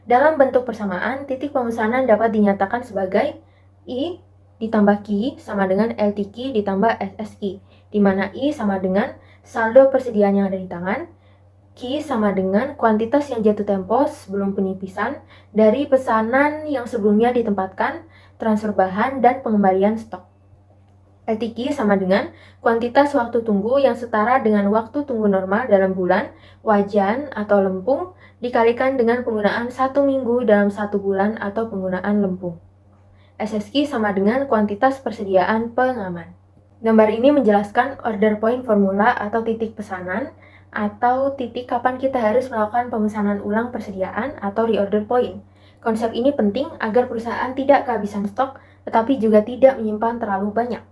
Dalam bentuk persamaan, titik pemesanan dapat dinyatakan sebagai I ditambah Q sama dengan LTQ ditambah SSQ, di mana I sama dengan saldo persediaan yang ada di tangan, Q sama dengan kuantitas yang jatuh tempo sebelum penipisan dari pesanan yang sebelumnya ditempatkan, transfer bahan, dan pengembalian stok. LTQ sama dengan kuantitas waktu tunggu yang setara dengan waktu tunggu normal dalam bulan, wajan, atau lempung, dikalikan dengan penggunaan 1 minggu dalam 1 bulan atau penggunaan lempung. SSQ sama dengan kuantitas persediaan pengaman. Gambar ini menjelaskan order point formula atau titik pesanan. atau titik kapan kita harus melakukan pemesanan ulang persediaan atau reorder point. Konsep ini penting agar perusahaan tidak kehabisan stok, tetapi juga tidak menyimpan terlalu banyak.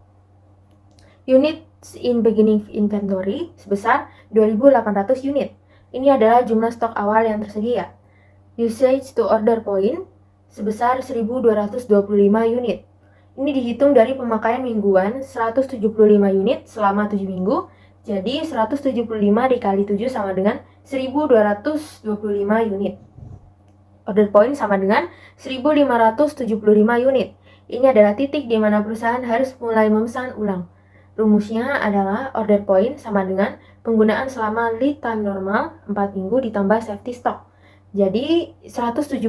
Units in beginning inventory sebesar 2.800 unit. Ini adalah jumlah stok awal yang tersedia. Usage to order point sebesar 1.225 unit. Ini dihitung dari pemakaian mingguan 175 unit selama 7 minggu. Jadi 175 dikali 7 sama dengan 1.225 unit. Order point sama dengan 1.575 unit. Ini adalah titik di mana perusahaan harus mulai memesan ulang. Rumusnya adalah order point sama dengan penggunaan selama lead time normal 4 minggu ditambah safety stock. Jadi 175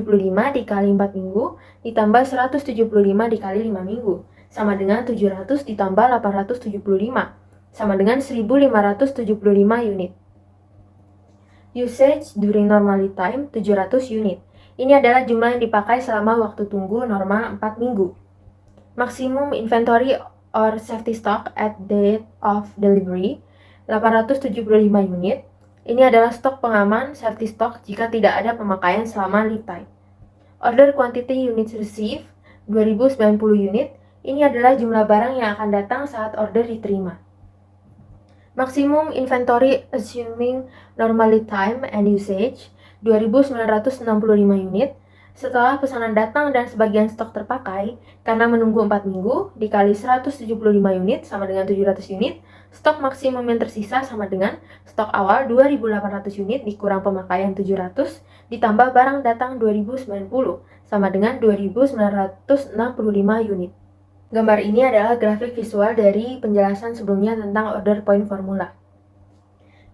dikali 4 minggu ditambah 175 dikali 5 minggu sama dengan 700 ditambah 875 sama dengan 1.575 unit. Usage during normal lead time 700 unit. Ini adalah jumlah yang dipakai selama waktu tunggu normal 4 minggu. Maximum inventory or safety stock at date of delivery 875 unit. Ini adalah stok pengaman safety stock jika tidak ada pemakaian selama lead time. Order quantity units received 2090 unit. Ini adalah jumlah barang yang akan datang saat order diterima. Maximum inventory assuming normal lead time and usage 2.965 unit. Setelah pesanan datang dan sebagian stok terpakai, karena menunggu 4 minggu, dikali 175 unit sama dengan 700 unit, stok maksimum yang tersisa sama dengan stok awal 2.800 unit dikurang pemakaian 700, ditambah barang datang 2.090, sama dengan 2.965 unit. Gambar ini adalah grafik visual dari penjelasan sebelumnya tentang order point formula.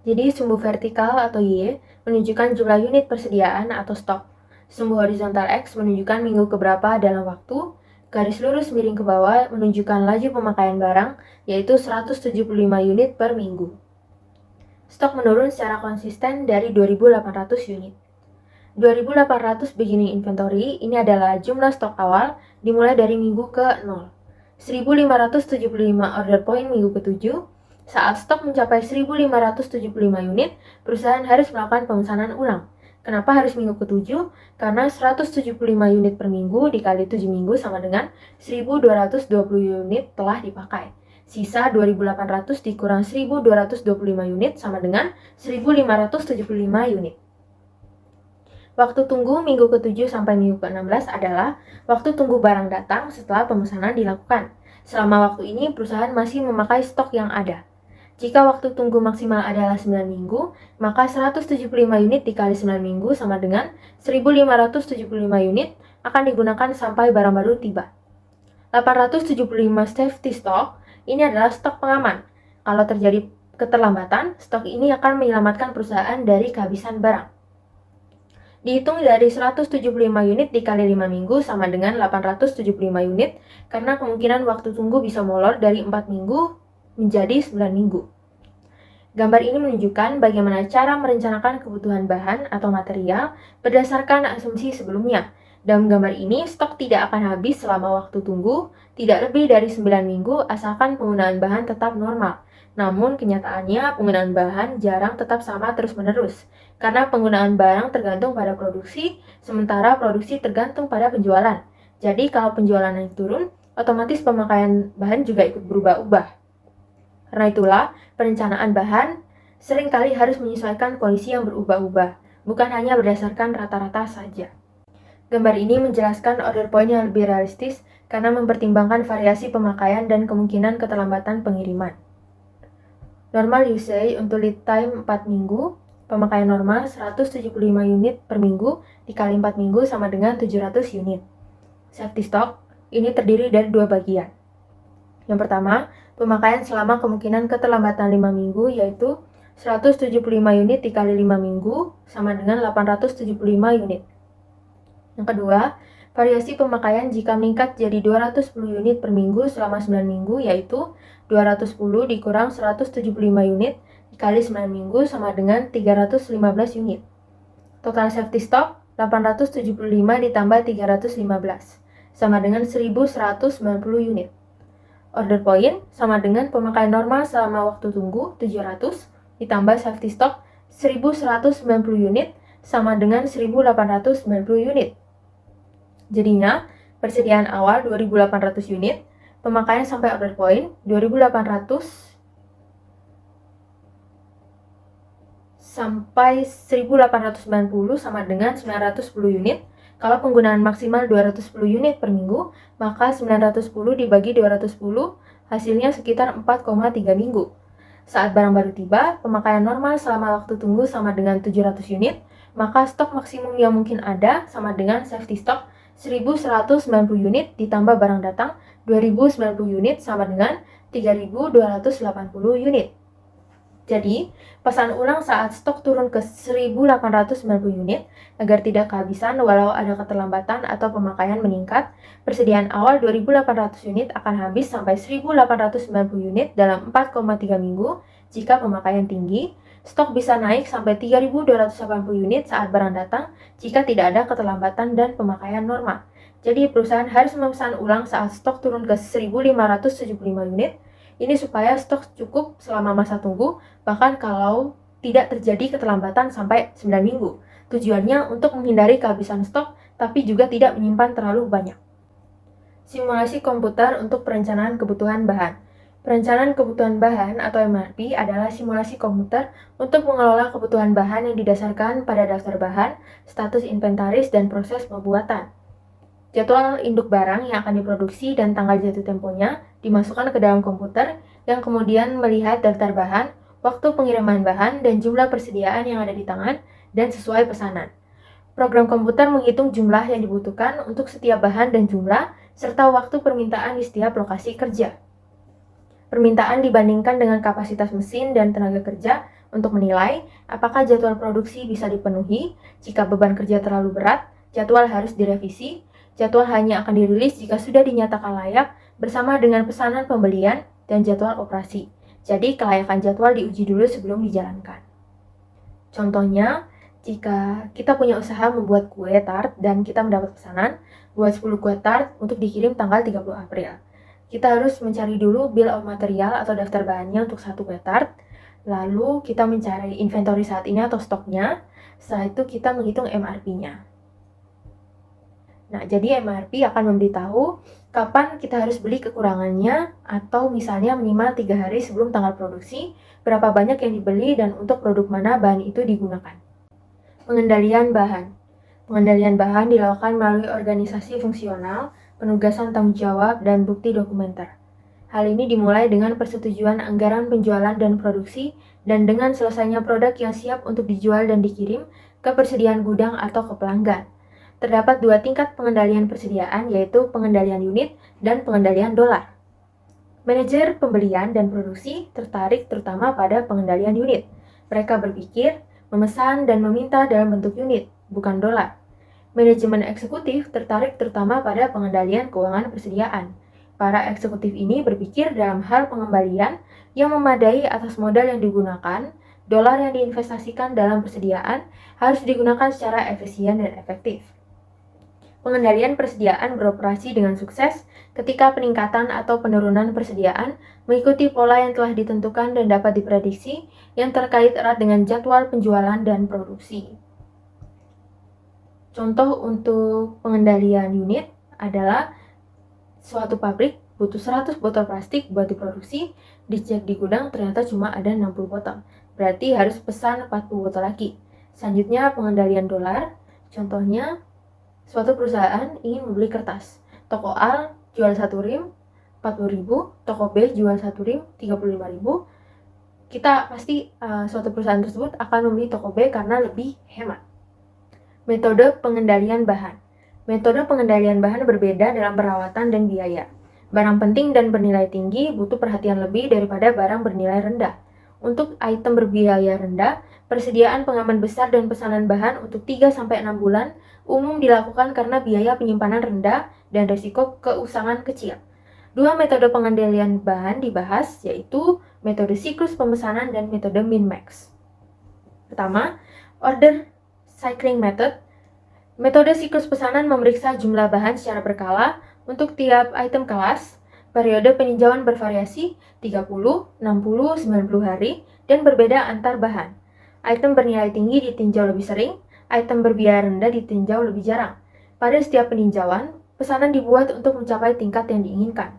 Jadi sumbu vertikal atau Y menunjukkan jumlah unit persediaan atau stok. Sumbu horizontal X menunjukkan minggu keberapa dalam waktu. Garis lurus miring ke bawah menunjukkan laju pemakaian barang, yaitu 175 unit per minggu. Stok menurun secara konsisten dari 2.800 unit. 2.800 beginning inventory ini adalah jumlah stok awal dimulai dari minggu ke 0. 1.575 order point minggu ke-7. Saat stok mencapai 1.575 unit, perusahaan harus melakukan pemesanan ulang. Kenapa harus minggu ke-7? Karena 175 unit per minggu dikali 7 minggu sama dengan 1.220 unit telah dipakai. Sisa 2.800 dikurang 1.225 unit sama dengan 1.575 unit. Waktu tunggu minggu ke-7 sampai minggu ke-16 adalah waktu tunggu barang datang setelah pemesanan dilakukan. Selama waktu ini, perusahaan masih memakai stok yang ada. Jika waktu tunggu maksimal adalah 9 minggu, maka 175 unit dikali 9 minggu sama dengan 1.575 unit akan digunakan sampai barang baru tiba. 875 safety stock ini adalah stok pengaman. Kalau terjadi keterlambatan, stok ini akan menyelamatkan perusahaan dari kehabisan barang. Dihitung dari 175 unit dikali 5 minggu sama dengan 875 unit karena kemungkinan waktu tunggu bisa molor dari 4 minggu menjadi 9 minggu. Gambar ini menunjukkan bagaimana cara merencanakan kebutuhan bahan atau material berdasarkan asumsi sebelumnya. Dalam gambar ini, stok tidak akan habis selama waktu tunggu, tidak lebih dari 9 minggu asalkan penggunaan bahan tetap normal. Namun, kenyataannya penggunaan bahan jarang tetap sama terus-menerus, karena penggunaan barang tergantung pada produksi, sementara produksi tergantung pada penjualan. Jadi, kalau penjualan naik turun, otomatis pemakaian bahan juga ikut berubah-ubah. Karena itulah, perencanaan bahan seringkali harus menyesuaikan kondisi yang berubah-ubah, bukan hanya berdasarkan rata-rata saja. Gambar ini menjelaskan order point yang lebih realistis karena mempertimbangkan variasi pemakaian dan kemungkinan keterlambatan pengiriman. Normal usage untuk lead time 4 minggu, pemakaian normal 175 unit per minggu dikali 4 minggu sama dengan 700 unit. Safety stock ini terdiri dari 2 bagian. Yang pertama, pemakaian selama kemungkinan keterlambatan 5 minggu yaitu 175 unit dikali 5 minggu sama dengan 875 unit. Yang kedua, variasi pemakaian jika meningkat jadi 210 unit per minggu selama 9 minggu yaitu 210 dikurang 175 unit dikali 9 minggu sama dengan 315 unit. Total safety stock 875 ditambah 315 sama dengan 1190 unit. Order point sama dengan pemakaian normal selama waktu tunggu 700 ditambah safety stock 1190 unit sama dengan 1890 unit. Jadinya, persediaan awal 2800 unit, pemakaian sampai order point 2800 sampai 1890 sama dengan 910 unit. Kalau penggunaan maksimal 210 unit per minggu, maka 910 dibagi 210 hasilnya sekitar 4,3 minggu. Saat barang baru tiba, pemakaian normal selama waktu tunggu sama dengan 700 unit, maka stok maksimum yang mungkin ada sama dengan safety stock 1190 unit ditambah barang datang 2090 unit sama dengan 3280 unit. Jadi, pesan ulang saat stok turun ke 1890 unit agar tidak kehabisan walau ada keterlambatan atau pemakaian meningkat. Persediaan awal 2800 unit akan habis sampai 1890 unit dalam 4,3 minggu jika pemakaian tinggi. Stok bisa naik sampai 3280 unit saat barang datang jika tidak ada keterlambatan dan pemakaian normal. Jadi, perusahaan harus memesan ulang saat stok turun ke 1575 unit. Ini supaya stok cukup selama masa tunggu, bahkan kalau tidak terjadi keterlambatan sampai 9 minggu. Tujuannya untuk menghindari kehabisan stok, tapi juga tidak menyimpan terlalu banyak. Simulasi komputer untuk perencanaan kebutuhan bahan. Perencanaan kebutuhan bahan atau MRP adalah simulasi komputer untuk mengelola kebutuhan bahan yang didasarkan pada daftar bahan, status inventaris, dan proses pembuatan. Jadwal induk barang yang akan diproduksi dan tanggal jatuh temponya dimasukkan ke dalam komputer yang kemudian melihat daftar bahan, waktu pengiriman bahan, dan jumlah persediaan yang ada di tangan dan sesuai pesanan. Program komputer menghitung jumlah yang dibutuhkan untuk setiap bahan dan jumlah, serta waktu permintaan di setiap lokasi kerja. Permintaan dibandingkan dengan kapasitas mesin dan tenaga kerja untuk menilai apakah jadwal produksi bisa dipenuhi. Jika beban kerja terlalu berat, jadwal harus direvisi. Jadwal hanya akan dirilis jika sudah dinyatakan layak bersama dengan pesanan pembelian dan jadwal operasi. Jadi, kelayakan jadwal diuji dulu sebelum dijalankan. Contohnya, jika kita punya usaha membuat kue tart dan kita mendapat pesanan buat 10 kue tart untuk dikirim tanggal 30 April. Kita harus mencari dulu bill of material atau daftar bahannya untuk 1 kue tart. Lalu kita mencari inventory saat ini atau stoknya. Setelah itu kita menghitung MRP-nya. Nah, jadi MRP akan memberitahu kapan kita harus beli kekurangannya atau misalnya minimal 3 hari sebelum tanggal produksi, berapa banyak yang dibeli dan untuk produk mana bahan itu digunakan. Pengendalian bahan. Pengendalian bahan dilakukan melalui organisasi fungsional, penugasan tanggung jawab, dan bukti dokumenter. Hal ini dimulai dengan persetujuan anggaran penjualan dan produksi dan dengan selesainya produk yang siap untuk dijual dan dikirim ke persediaan gudang atau ke pelanggan. Terdapat 2 tingkat pengendalian persediaan, yaitu pengendalian unit dan pengendalian dolar. Manajer pembelian dan produksi tertarik terutama pada pengendalian unit. Mereka berpikir, memesan dan meminta dalam bentuk unit, bukan dolar. Manajemen eksekutif tertarik terutama pada pengendalian keuangan persediaan. Para eksekutif ini berpikir dalam hal pengembalian yang memadai atas modal yang digunakan. Dolar yang diinvestasikan dalam persediaan harus digunakan secara efisien dan efektif. Pengendalian persediaan beroperasi dengan sukses ketika peningkatan atau penurunan persediaan mengikuti pola yang telah ditentukan dan dapat diprediksi yang terkait erat dengan jadwal penjualan dan produksi. Contoh untuk pengendalian unit adalah suatu pabrik butuh 100 botol plastik buat diproduksi, dicek di gudang ternyata cuma ada 60 botol. Berarti harus pesan 40 botol lagi. Selanjutnya pengendalian dolar. Contohnya, suatu perusahaan ingin membeli kertas. Toko A jual 1 rim 40.000, toko B jual 1 rim 35.000. Kita pasti suatu perusahaan tersebut akan membeli toko B karena lebih hemat. Metode pengendalian bahan. Metode pengendalian bahan berbeda dalam perawatan dan biaya. Barang penting dan bernilai tinggi butuh perhatian lebih daripada barang bernilai rendah. Untuk item berbiaya rendah, persediaan pengaman besar dan pesanan bahan untuk 3-6 bulan umum dilakukan karena biaya penyimpanan rendah dan risiko keusangan kecil. 2 metode pengendalian bahan dibahas, yaitu metode siklus pemesanan dan metode min-max. Pertama, order cycling method. Metode siklus pesanan memeriksa jumlah bahan secara berkala untuk tiap item kelas. Periode peninjauan bervariasi 30, 60, 90 hari dan berbeda antar bahan. Item bernilai tinggi ditinjau lebih sering, item berbiaya rendah ditinjau lebih jarang. Pada setiap peninjauan, pesanan dibuat untuk mencapai tingkat yang diinginkan.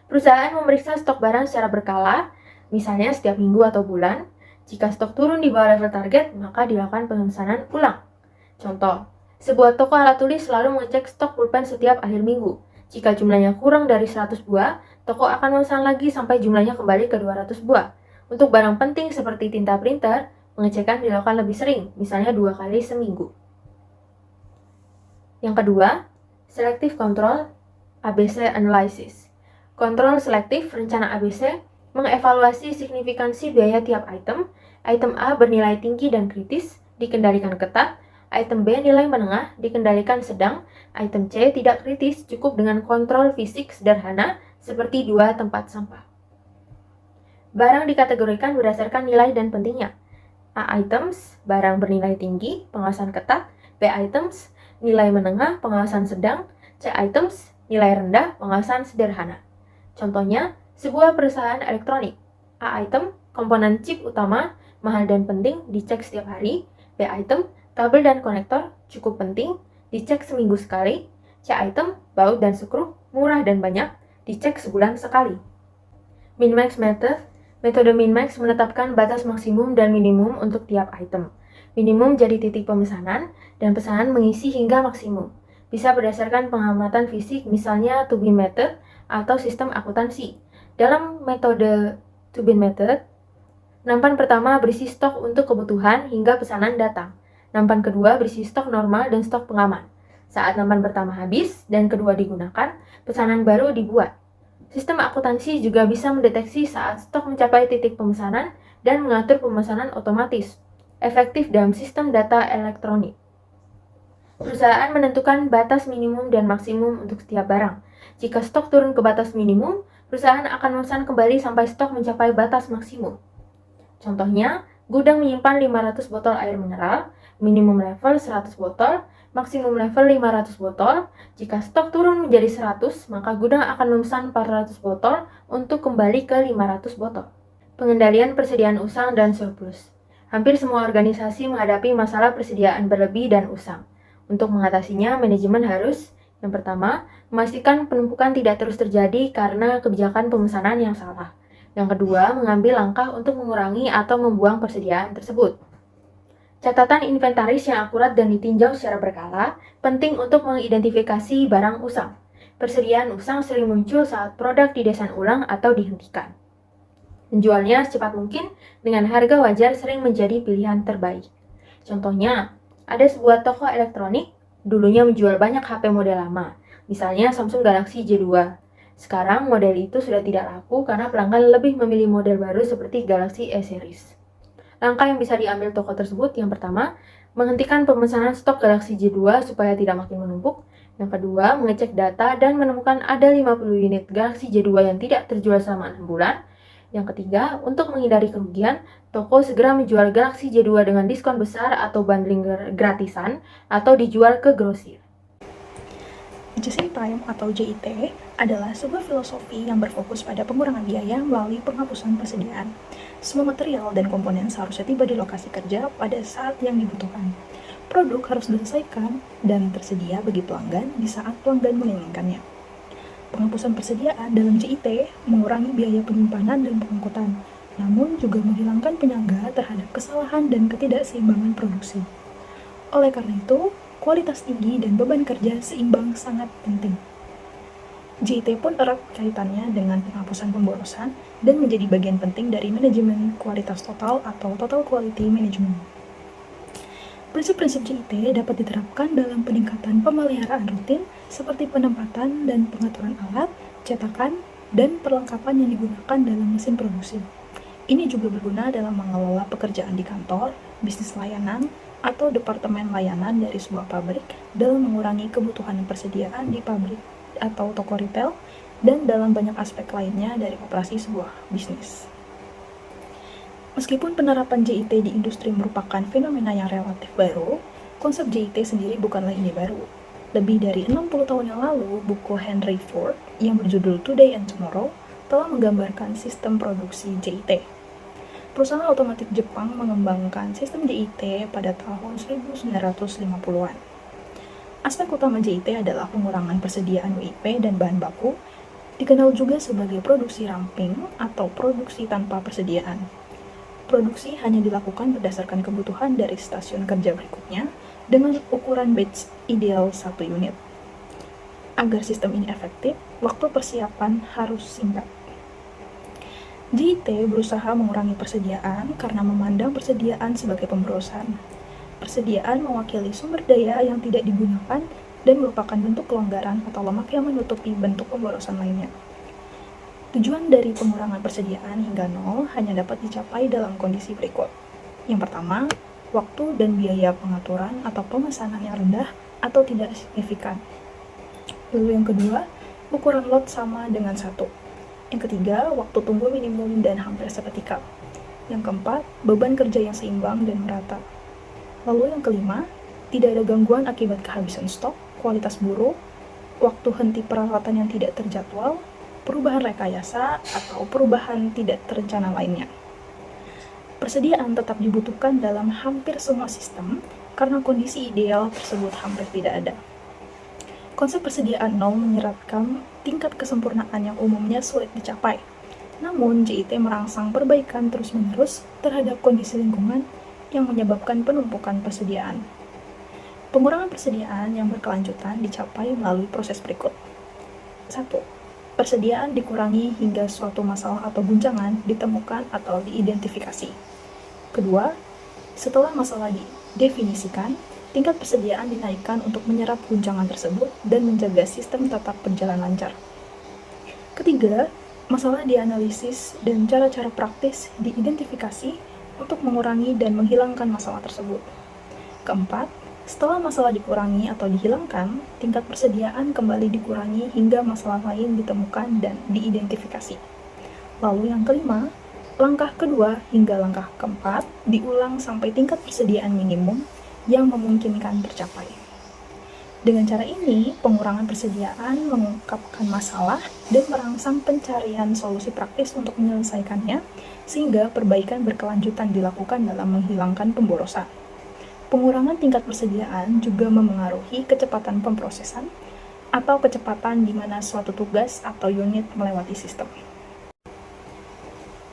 Perusahaan memeriksa stok barang secara berkala, misalnya setiap minggu atau bulan. Jika stok turun di bawah level target, maka dilakukan pemesanan ulang. Contoh, sebuah toko alat tulis selalu mengecek stok pulpen setiap akhir minggu. Jika jumlahnya kurang dari 100 buah, toko akan memesan lagi sampai jumlahnya kembali ke 200 buah. Untuk barang penting seperti tinta printer, pengecekan dilakukan lebih sering, misalnya 2 kali seminggu. Yang kedua, Selective Control ABC Analysis. Kontrol selektif rencana ABC mengevaluasi signifikansi biaya tiap item. Item A bernilai tinggi dan kritis, dikendalikan ketat. Item B nilai menengah, dikendalikan sedang. Item C tidak kritis, cukup dengan kontrol fisik sederhana seperti 2 tempat sampah. Barang dikategorikan berdasarkan nilai dan pentingnya. A items, barang bernilai tinggi, pengawasan ketat. B items, nilai menengah, pengawasan sedang. C items, nilai rendah, pengawasan sederhana. Contohnya, sebuah perusahaan elektronik. A item, komponen chip utama, mahal dan penting, dicek setiap hari. B item, kabel dan konektor, cukup penting, dicek seminggu sekali. C item, baut dan skru, murah dan banyak, dicek sebulan sekali. Min-max method. Metode min-max menetapkan batas maksimum dan minimum untuk tiap item. Minimum jadi titik pemesanan, dan pesanan mengisi hingga maksimum. Bisa berdasarkan pengamatan fisik, misalnya Tubin method atau sistem akuntansi. Dalam metode Tubin method, nampan pertama berisi stok untuk kebutuhan hingga pesanan datang. Nampan kedua berisi stok normal dan stok pengaman. Saat nampan pertama habis dan kedua digunakan, pesanan baru dibuat. Sistem akuntansi juga bisa mendeteksi saat stok mencapai titik pemesanan dan mengatur pemesanan otomatis. Efektif dalam sistem data elektronik. Perusahaan menentukan batas minimum dan maksimum untuk setiap barang. Jika stok turun ke batas minimum, perusahaan akan memesan kembali sampai stok mencapai batas maksimum. Contohnya, gudang menyimpan 500 botol air mineral, minimum level 100 botol, maksimum level 500 botol. Jika stok turun menjadi 100, maka gudang akan memesan 400 botol untuk kembali ke 500 botol. Pengendalian persediaan usang dan surplus. Hampir semua organisasi menghadapi masalah persediaan berlebih dan usang. Untuk mengatasinya, manajemen harus yang pertama, memastikan penumpukan tidak terus terjadi karena kebijakan pemesanan yang salah. Yang kedua, mengambil langkah untuk mengurangi atau membuang persediaan tersebut. Catatan inventaris yang akurat dan ditinjau secara berkala penting untuk mengidentifikasi barang usang. Persediaan usang sering muncul saat produk didesain ulang atau dihentikan. Menjualnya secepat mungkin dengan harga wajar sering menjadi pilihan terbaik. Contohnya, ada sebuah toko elektronik dulunya menjual banyak HP model lama, misalnya Samsung Galaxy J2. Sekarang model itu sudah tidak laku karena pelanggan lebih memilih model baru seperti Galaxy A Series. Langkah yang bisa diambil toko tersebut, yang pertama, menghentikan pemesanan stok Galaxy J2 supaya tidak makin menumpuk. Yang kedua, mengecek data dan menemukan ada 50 unit Galaxy J2 yang tidak terjual selama 6 bulan. Yang ketiga, untuk menghindari kerugian, toko segera menjual Galaxy J2 dengan diskon besar atau bundling gratisan atau dijual ke grosir. Just in time atau JIT adalah sebuah filosofi yang berfokus pada pengurangan biaya melalui penghapusan persediaan. Semua material dan komponen seharusnya tiba di lokasi kerja pada saat yang dibutuhkan. Produk harus diselesaikan dan tersedia bagi pelanggan di saat pelanggan menginginkannya. Penghapusan persediaan dalam JIT mengurangi biaya penyimpanan dan pengangkutan, namun juga menghilangkan penyangga terhadap kesalahan dan ketidakseimbangan produksi. Oleh karena itu, kualitas tinggi dan beban kerja seimbang sangat penting. JIT pun erat kaitannya dengan penghapusan pemborosan dan menjadi bagian penting dari manajemen kualitas total atau Total Quality Management. Prinsip-prinsip JIT dapat diterapkan dalam peningkatan pemeliharaan rutin seperti penempatan dan pengaturan alat, cetakan, dan perlengkapan yang digunakan dalam mesin produksi. Ini juga berguna dalam mengelola pekerjaan di kantor, bisnis layanan, atau departemen layanan dari sebuah pabrik dalam mengurangi kebutuhan persediaan di pabrik atau toko retail, dan dalam banyak aspek lainnya dari operasi sebuah bisnis. Meskipun penerapan JIT di industri merupakan fenomena yang relatif baru, konsep JIT sendiri bukanlah ide baru. Lebih dari 60 tahun yang lalu, buku Henry Ford yang berjudul Today and Tomorrow telah menggambarkan sistem produksi JIT. Perusahaan otomotif Jepang mengembangkan sistem JIT pada tahun 1950-an. Aspek utama JIT adalah pengurangan persediaan WIP dan bahan baku, dikenal juga sebagai produksi ramping atau produksi tanpa persediaan. Produksi hanya dilakukan berdasarkan kebutuhan dari stasiun kerja berikutnya dengan ukuran batch ideal 1 unit. Agar sistem ini efektif, waktu persiapan harus singkat. JIT berusaha mengurangi persediaan karena memandang persediaan sebagai pemborosan. Persediaan mewakili sumber daya yang tidak digunakan dan merupakan bentuk kelonggaran atau lemak yang menutupi bentuk pemborosan lainnya. Tujuan dari pengurangan persediaan hingga nol hanya dapat dicapai dalam kondisi berikut. Yang pertama, waktu dan biaya pengaturan atau pemesanan yang rendah atau tidak signifikan. Lalu yang kedua, ukuran lot sama dengan 1. Yang ketiga, waktu tunggu minimum dan hampir seketika. Yang keempat, beban kerja yang seimbang dan merata. Lalu yang kelima, tidak ada gangguan akibat kehabisan stok, kualitas buruk, waktu henti peralatan yang tidak terjadwal, perubahan rekayasa, atau perubahan tidak terencana lainnya. Persediaan tetap dibutuhkan dalam hampir semua sistem karena kondisi ideal tersebut hampir tidak ada. Konsep persediaan nol menyeratkan tingkat kesempurnaan yang umumnya sulit dicapai. Namun, JIT merangsang perbaikan terus-menerus terhadap kondisi lingkungan yang menyebabkan penumpukan persediaan. Pengurangan persediaan yang berkelanjutan dicapai melalui proses berikut. 1. Persediaan dikurangi hingga suatu masalah atau guncangan ditemukan atau diidentifikasi. Kedua, setelah masalah didefinisikan, tingkat persediaan dinaikkan untuk menyerap guncangan tersebut dan menjaga sistem tetap berjalan lancar. Ketiga, masalah dianalisis dan cara-cara praktis diidentifikasi untuk mengurangi dan menghilangkan masalah tersebut. Keempat, setelah masalah dikurangi atau dihilangkan, tingkat persediaan kembali dikurangi hingga masalah lain ditemukan dan diidentifikasi. Lalu yang kelima, langkah kedua hingga langkah keempat diulang sampai tingkat persediaan minimum yang memungkinkan tercapai. Dengan cara ini, pengurangan persediaan mengungkapkan masalah dan merangsang pencarian solusi praktis untuk menyelesaikannya, sehingga perbaikan berkelanjutan dilakukan dalam menghilangkan pemborosan. Pengurangan tingkat persediaan juga memengaruhi kecepatan pemrosesan atau kecepatan di mana suatu tugas atau unit melewati sistem.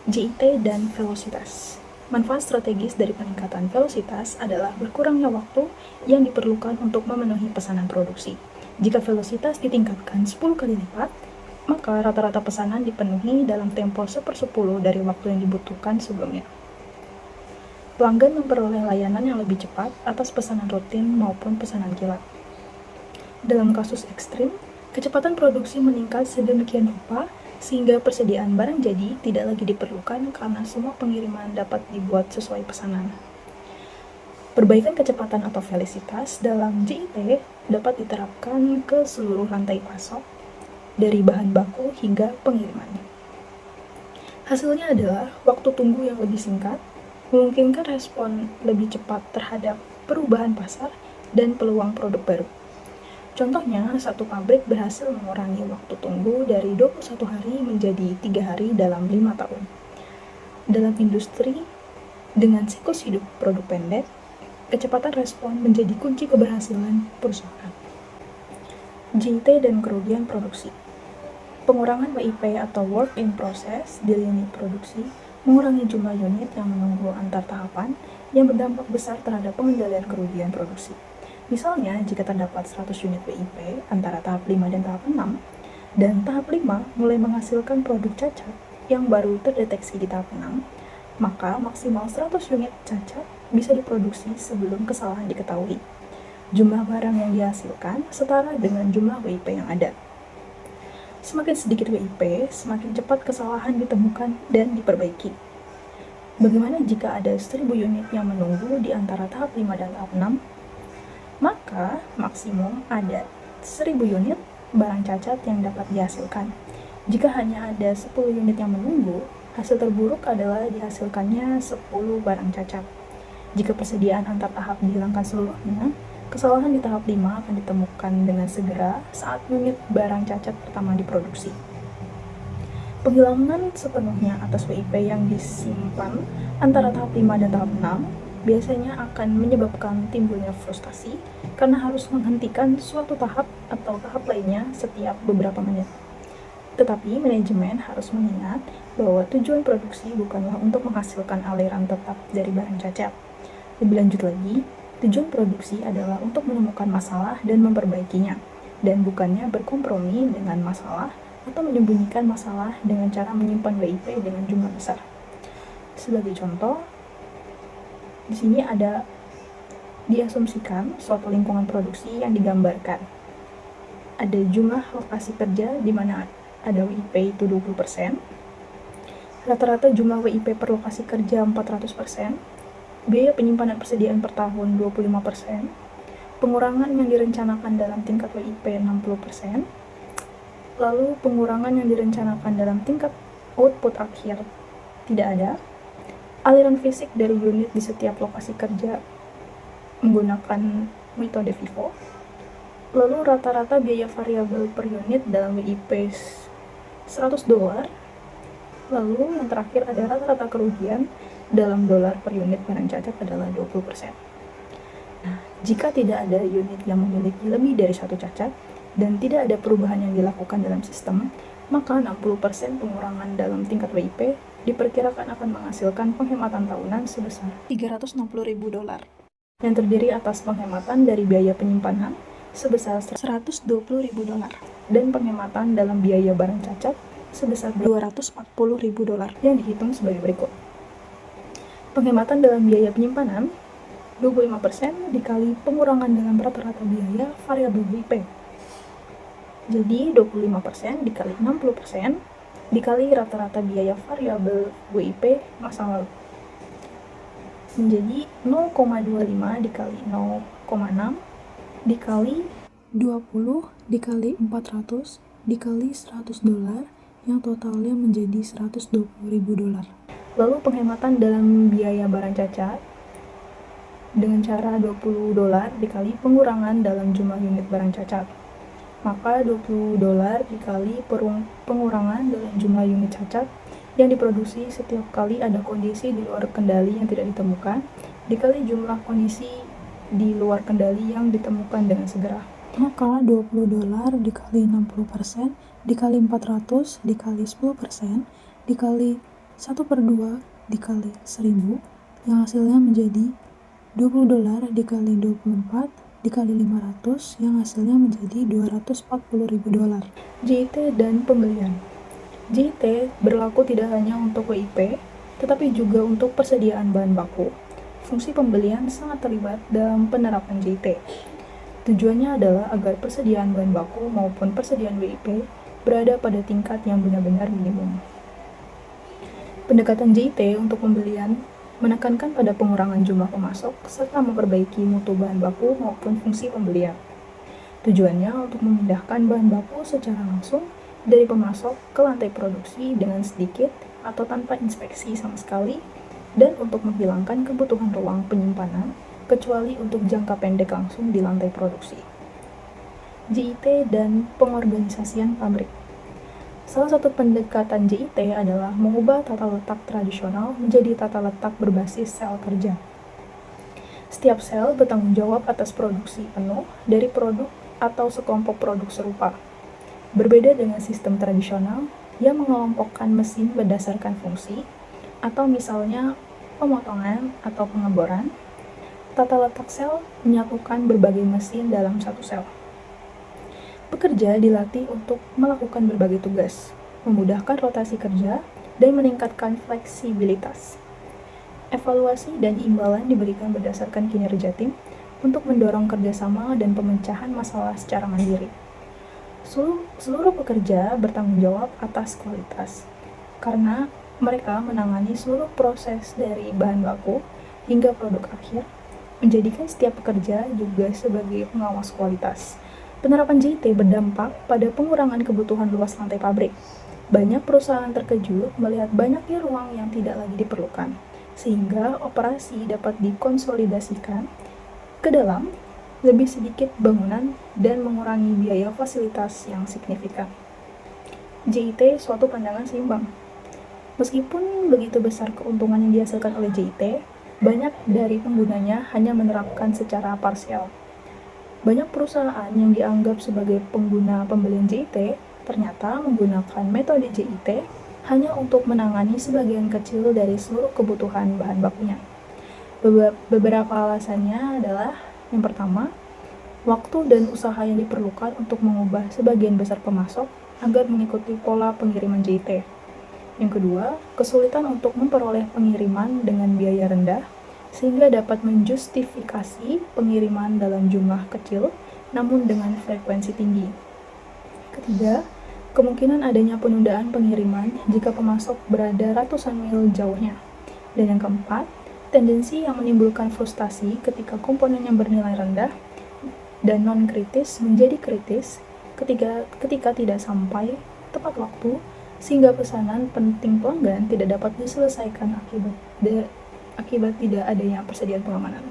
JIT dan velocitas. Manfaat strategis dari peningkatan velocitas adalah berkurangnya waktu yang diperlukan untuk memenuhi pesanan produksi. Jika velocitas ditingkatkan 10 kali lipat, maka rata-rata pesanan dipenuhi dalam tempo 1/10 dari waktu yang dibutuhkan sebelumnya. Pelanggan memperoleh layanan yang lebih cepat atas pesanan rutin maupun pesanan kilat. Dalam kasus ekstrim, kecepatan produksi meningkat sedemikian rupa sehingga persediaan barang jadi tidak lagi diperlukan karena semua pengiriman dapat dibuat sesuai pesanan. Perbaikan kecepatan atau velocitas dalam JIT dapat diterapkan ke seluruh rantai pasok, dari bahan baku hingga pengiriman. Hasilnya adalah waktu tunggu yang lebih singkat, memungkinkan respon lebih cepat terhadap perubahan pasar dan peluang produk baru. Contohnya, satu pabrik berhasil mengurangi waktu tunggu dari 21 hari menjadi 3 hari dalam 5 tahun. Dalam industri, dengan siklus hidup produk pendek, kecepatan respon menjadi kunci keberhasilan perusahaan. JIT dan kerugian produksi. Pengurangan WIP atau work in process di lini produksi mengurangi jumlah unit yang menunggu antar tahapan yang berdampak besar terhadap pengendalian kerugian produksi. Misalnya, jika terdapat 100 unit WIP antara tahap 5 dan tahap 6, dan tahap 5 mulai menghasilkan produk cacat yang baru terdeteksi di tahap 6, maka maksimal 100 unit cacat bisa diproduksi sebelum kesalahan diketahui. Jumlah barang yang dihasilkan setara dengan jumlah WIP yang ada. Semakin sedikit WIP, semakin cepat kesalahan ditemukan dan diperbaiki. Bagaimana jika ada 1000 unit yang menunggu di antara tahap 5 dan tahap 6? Maka maksimum ada 1000 unit barang cacat yang dapat dihasilkan. Jika hanya ada 10 unit yang menunggu, hasil terburuk adalah dihasilkannya 10 barang cacat. Jika persediaan antar tahap dihilangkan seluruhnya, kesalahan di tahap 5 akan ditemukan dengan segera saat unit barang cacat pertama diproduksi. Penghilangan sepenuhnya atas WIP yang disimpan antara tahap 5 dan tahap 6 biasanya akan menyebabkan timbulnya frustasi karena harus menghentikan suatu tahap atau tahap lainnya setiap beberapa menit. Tetapi manajemen harus mengingat bahwa tujuan produksi bukanlah untuk menghasilkan aliran tetap dari barang cacat. Lebih lanjut lagi, tujuan produksi adalah untuk menemukan masalah dan memperbaikinya, dan bukannya berkompromi dengan masalah atau menyembunyikan masalah dengan cara menyimpan WIP dengan jumlah besar. Sebagai contoh, di sini ada diasumsikan suatu lingkungan produksi yang digambarkan. Ada jumlah lokasi kerja di mana ada WIP itu 20%, rata-rata jumlah WIP per lokasi kerja 400%, biaya penyimpanan persediaan per tahun 25%, pengurangan yang direncanakan dalam tingkat WIP 60%, lalu pengurangan yang direncanakan dalam tingkat output akhir tidak ada, aliran fisik dari unit di setiap lokasi kerja menggunakan metode FIFO, lalu rata-rata biaya variabel per unit dalam WIP $100, lalu yang terakhir ada rata-rata kerugian dalam dolar per unit barang cacat adalah 20%. Nah, jika tidak ada unit yang memiliki lebih dari satu cacat dan tidak ada perubahan yang dilakukan dalam sistem, maka 60% pengurangan dalam tingkat WIP diperkirakan akan menghasilkan penghematan tahunan sebesar $360.000 yang terdiri atas penghematan dari biaya penyimpanan sebesar $120.000 dan penghematan dalam biaya barang cacat sebesar $240.000 yang dihitung sebagai berikut. Penghematan dalam biaya penyimpanan 25% dikali pengurangan dalam rata-rata biaya variabel WIP. Jadi 25% dikali 60% dikali rata-rata biaya variabel WIP masa lalu. Menjadi 0,25 dikali 0,6 dikali 20 dikali 400 dikali $100 yang totalnya menjadi $120.000. Lalu penghematan dalam biaya barang cacat dengan cara $20 dikali pengurangan dalam jumlah unit barang cacat. Maka $20 dikali pengurangan dalam jumlah unit cacat yang diproduksi setiap kali ada kondisi di luar kendali yang tidak ditemukan, dikali jumlah kondisi di luar kendali yang ditemukan dengan segera. Maka $20 dikali 60% dikali 400 dikali 10% dikali 1/2 dikali 1000 yang hasilnya menjadi $20 dikali 24 dikali 500 yang hasilnya menjadi $240.000. JIT dan pembelian. JIT berlaku tidak hanya untuk WIP, tetapi juga untuk persediaan bahan baku. Fungsi pembelian sangat terlibat dalam penerapan JIT. Tujuannya adalah agar persediaan bahan baku maupun persediaan WIP berada pada tingkat yang benar-benar minimum. Pendekatan JIT untuk pembelian menekankan pada pengurangan jumlah pemasok serta memperbaiki mutu bahan baku maupun fungsi pembelian. Tujuannya untuk memindahkan bahan baku secara langsung dari pemasok ke lantai produksi dengan sedikit atau tanpa inspeksi sama sekali, dan untuk menghilangkan kebutuhan ruang penyimpanan kecuali untuk jangka pendek langsung di lantai produksi. JIT dan pengorganisasian pabrik. Salah satu pendekatan JIT adalah mengubah tata letak tradisional menjadi tata letak berbasis sel kerja. Setiap sel bertanggung jawab atas produksi penuh dari produk atau sekelompok produk serupa. Berbeda dengan sistem tradisional yang mengelompokkan mesin berdasarkan fungsi, atau misalnya pemotongan atau pengeboran, tata letak sel menyatukan berbagai mesin dalam satu sel. Pekerja dilatih untuk melakukan berbagai tugas, memudahkan rotasi kerja, dan meningkatkan fleksibilitas. Evaluasi dan imbalan diberikan berdasarkan kinerja tim untuk mendorong kerjasama dan pemecahan masalah secara mandiri. Seluruh pekerja bertanggung jawab atas kualitas, karena mereka menangani seluruh proses dari bahan baku hingga produk akhir, menjadikan setiap pekerja juga sebagai pengawas kualitas. Penerapan JIT berdampak pada pengurangan kebutuhan luas lantai pabrik. Banyak perusahaan terkejut melihat banyaknya ruang yang tidak lagi diperlukan, sehingga operasi dapat dikonsolidasikan ke dalam lebih sedikit bangunan dan mengurangi biaya fasilitas yang signifikan. JIT suatu pandangan seimbang. Meskipun begitu besar keuntungan yang dihasilkan oleh JIT, banyak dari penggunanya hanya menerapkan secara parsial. Banyak perusahaan yang dianggap sebagai pengguna pembelian JIT ternyata menggunakan metode JIT hanya untuk menangani sebagian kecil dari seluruh kebutuhan bahan bakunya. Beberapa alasannya adalah, yang pertama, waktu dan usaha yang diperlukan untuk mengubah sebagian besar pemasok agar mengikuti pola pengiriman JIT. Yang kedua, kesulitan untuk memperoleh pengiriman dengan biaya rendah sehingga dapat menjustifikasi pengiriman dalam jumlah kecil namun dengan frekuensi tinggi. Ketiga, kemungkinan adanya penundaan pengiriman jika pemasok berada ratusan mil jauhnya. Dan yang keempat, tendensi yang menimbulkan frustasi ketika komponen yang bernilai rendah dan non-kritis menjadi kritis ketika tidak sampai tepat waktu, sehingga pesanan penting pelanggan tidak dapat diselesaikan akibat tidak adanya persediaan pengamanan.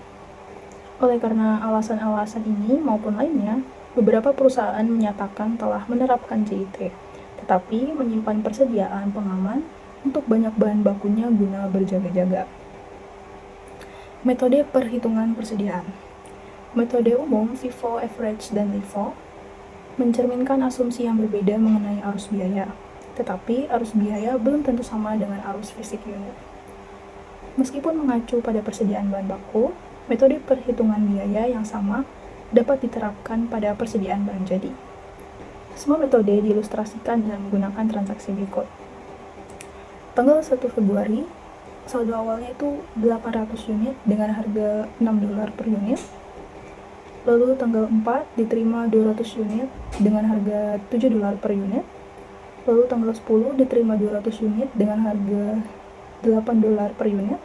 Oleh karena alasan-alasan ini maupun lainnya, beberapa perusahaan menyatakan telah menerapkan JIT, tetapi menyimpan persediaan pengaman untuk banyak bahan bakunya guna berjaga-jaga. Metode perhitungan persediaan. Metode umum FIFO, average, dan LIFO mencerminkan asumsi yang berbeda mengenai arus biaya, tetapi arus biaya belum tentu sama dengan arus fisik unit. Meskipun mengacu pada persediaan bahan baku, metode perhitungan biaya yang sama dapat diterapkan pada persediaan barang jadi. Semua metode diilustrasikan dengan menggunakan transaksi berikut. Tanggal 1 Februari, saldo awalnya itu 800 unit dengan harga $6 per unit. Lalu tanggal 4 diterima 200 unit dengan harga $7 per unit. Lalu tanggal 10 diterima 200 unit dengan harga $8 per unit.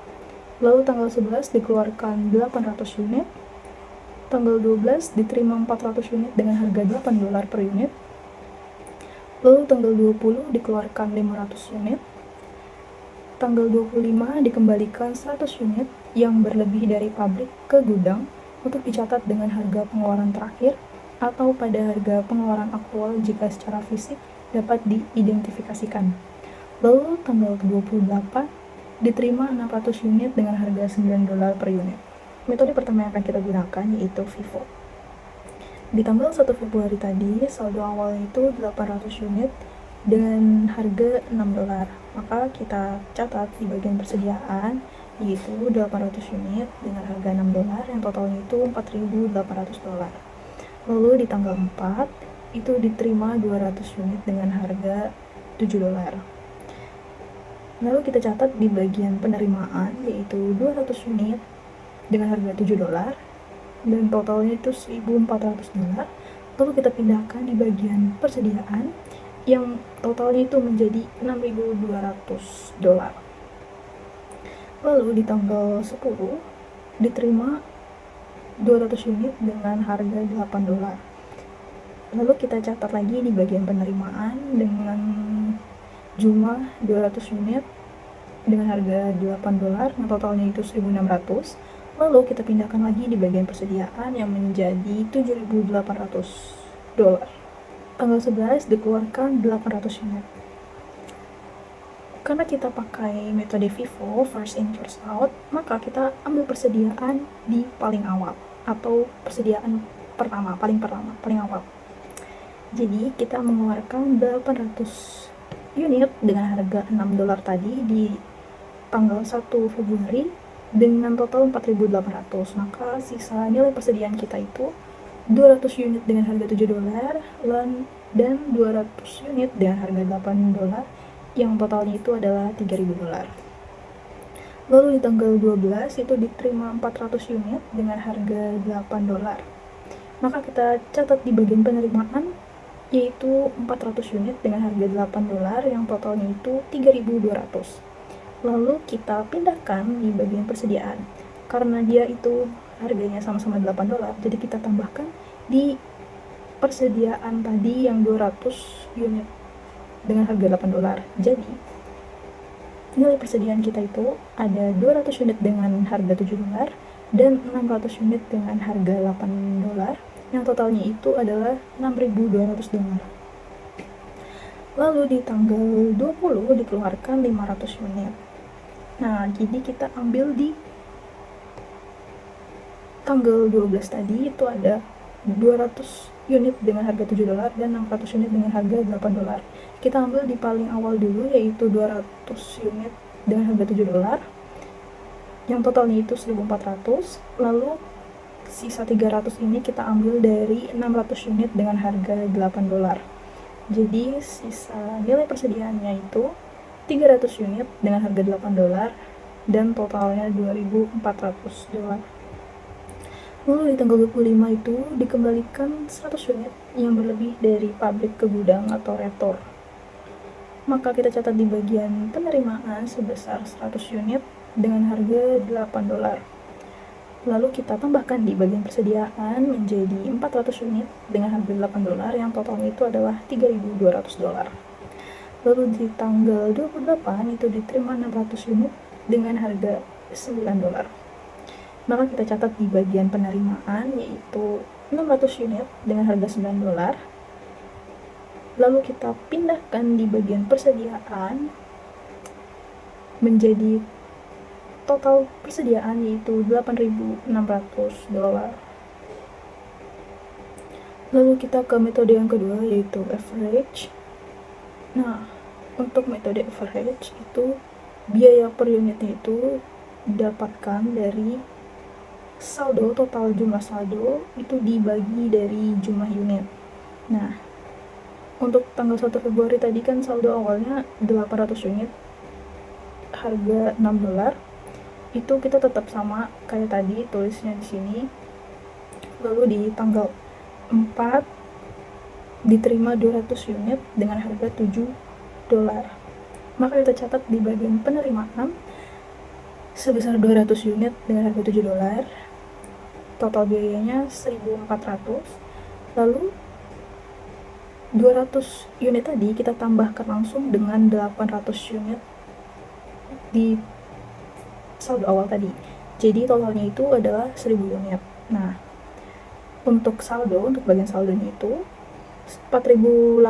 Lalu tanggal 11 dikeluarkan 800 unit. Tanggal 12 diterima 400 unit dengan harga $8 per unit. Lalu tanggal 20 dikeluarkan 500 unit. Tanggal 25 dikembalikan 100 unit yang berlebih dari pabrik ke gudang untuk dicatat dengan harga pengeluaran terakhir atau pada harga pengeluaran aktual jika secara fisik dapat diidentifikasikan. Lalu tanggal 28 diterima 600 unit dengan harga $9 per unit. Metode pertama yang akan kita gunakan yaitu FIFO. Di tanggal 1 Februari tadi, saldo awal itu 800 unit dengan harga $6. Maka kita catat di bagian persediaan yaitu 800 unit dengan harga $6 yang totalnya itu $4.800. Lalu di tanggal 4 itu diterima 200 unit dengan harga $7. Lalu kita catat di bagian penerimaan yaitu 200 unit dengan harga $7 dan totalnya itu $1.400. Lalu kita pindahkan di bagian persediaan yang totalnya itu menjadi $6.200. Lalu di tanggal 10 diterima 200 unit dengan harga $8. Lalu kita catat lagi di bagian penerimaan dengan jumlah 200 unit dengan harga $8 yang totalnya itu $1.600. Lalu kita pindahkan lagi di bagian persediaan yang menjadi $7.800. Tanggal 11 dikeluarkan 800 unit. Karena kita pakai metode FIFO, first in first out, maka kita ambil persediaan di paling awal atau persediaan paling awal. Jadi kita mengeluarkan 800 unit dengan harga $6 tadi di tanggal 1 Februari dengan total $4.800. Maka sisa nilai persediaan kita itu 200 unit dengan harga $7 dan 200 unit dengan harga $8 yang totalnya itu adalah $3.000. Lalu di tanggal 12 itu diterima 400 unit dengan harga $8. Maka kita catat di bagian penerimaan yaitu 400 unit dengan harga $8 yang totalnya itu $3.200. Lalu kita pindahkan di bagian persediaan. Karena dia itu harganya sama-sama $8, jadi kita tambahkan di persediaan tadi yang 200 unit dengan harga $8. Jadi nilai persediaan kita itu ada 200 unit dengan harga $7 dan 600 unit dengan harga $8 yang totalnya itu adalah $6.200. Lalu di tanggal 20 dikeluarkan 500 unit. Nah, jadi kita ambil di tanggal 12 tadi itu ada 200 unit dengan harga $7 dan 600 unit dengan harga $8. Kita ambil di paling awal dulu, yaitu 200 unit dengan harga $7, yang totalnya itu 1.400. Lalu sisa 300 ini kita ambil dari 600 unit dengan harga $8. Jadi sisa nilai persediaannya itu 300 unit dengan harga $8 dan totalnya $2.400. Lalu di tanggal 25 itu dikembalikan 100 unit yang berlebih dari pabrik ke gudang atau retor. Maka kita catat di bagian penerimaan sebesar 100 unit dengan harga $8. Lalu kita tambahkan di bagian persediaan menjadi 400 unit dengan harga $8 yang totalnya itu adalah $3.200. Lalu di tanggal 28 itu diterima 600 unit dengan harga $9. Maka kita catat di bagian penerimaan yaitu 600 unit dengan harga $9. Lalu kita pindahkan di bagian persediaan menjadi total persediaan yaitu $8.600. Lalu kita ke metode yang kedua yaitu average. Nah, untuk metode average itu biaya per unitnya itu didapatkan dari saldo, total jumlah saldo itu dibagi dari jumlah unit. Nah, untuk tanggal 1 Februari tadi kan saldo awalnya 800 unit, harga $6. Itu kita tetap sama kayak tadi tulisnya di sini. Lalu di tanggal 4 diterima 200 unit dengan harga $7. Maka kita catat di bagian penerimaan sebesar 200 unit dengan harga $7. Total biayanya 1.400. Lalu 200 unit tadi kita tambahkan langsung dengan 800 unit di saldo awal tadi. Jadi totalnya itu adalah 1.000 unit. Nah, untuk bagian saldonya itu $4.800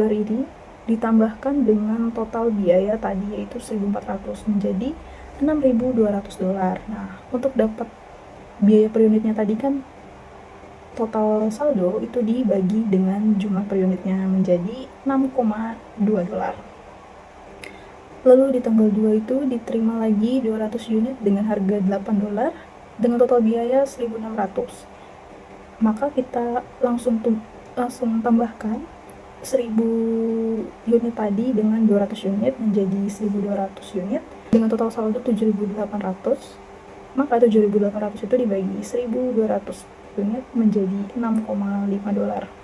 ini ditambahkan dengan total biaya tadi yaitu 1.400 menjadi $6.200. Nah, untuk dapat biaya per unitnya tadi kan total saldo itu dibagi dengan jumlah per unitnya menjadi $6.2. Lalu di tanggal 2 itu diterima lagi 200 unit dengan harga $8 dengan total biaya 1.600. Maka kita langsung tambahkan 1.000 unit tadi dengan 200 unit menjadi 1.200 unit dengan total saldo 7.800. Maka 7.800 itu dibagi 1.200 unit menjadi $6.5.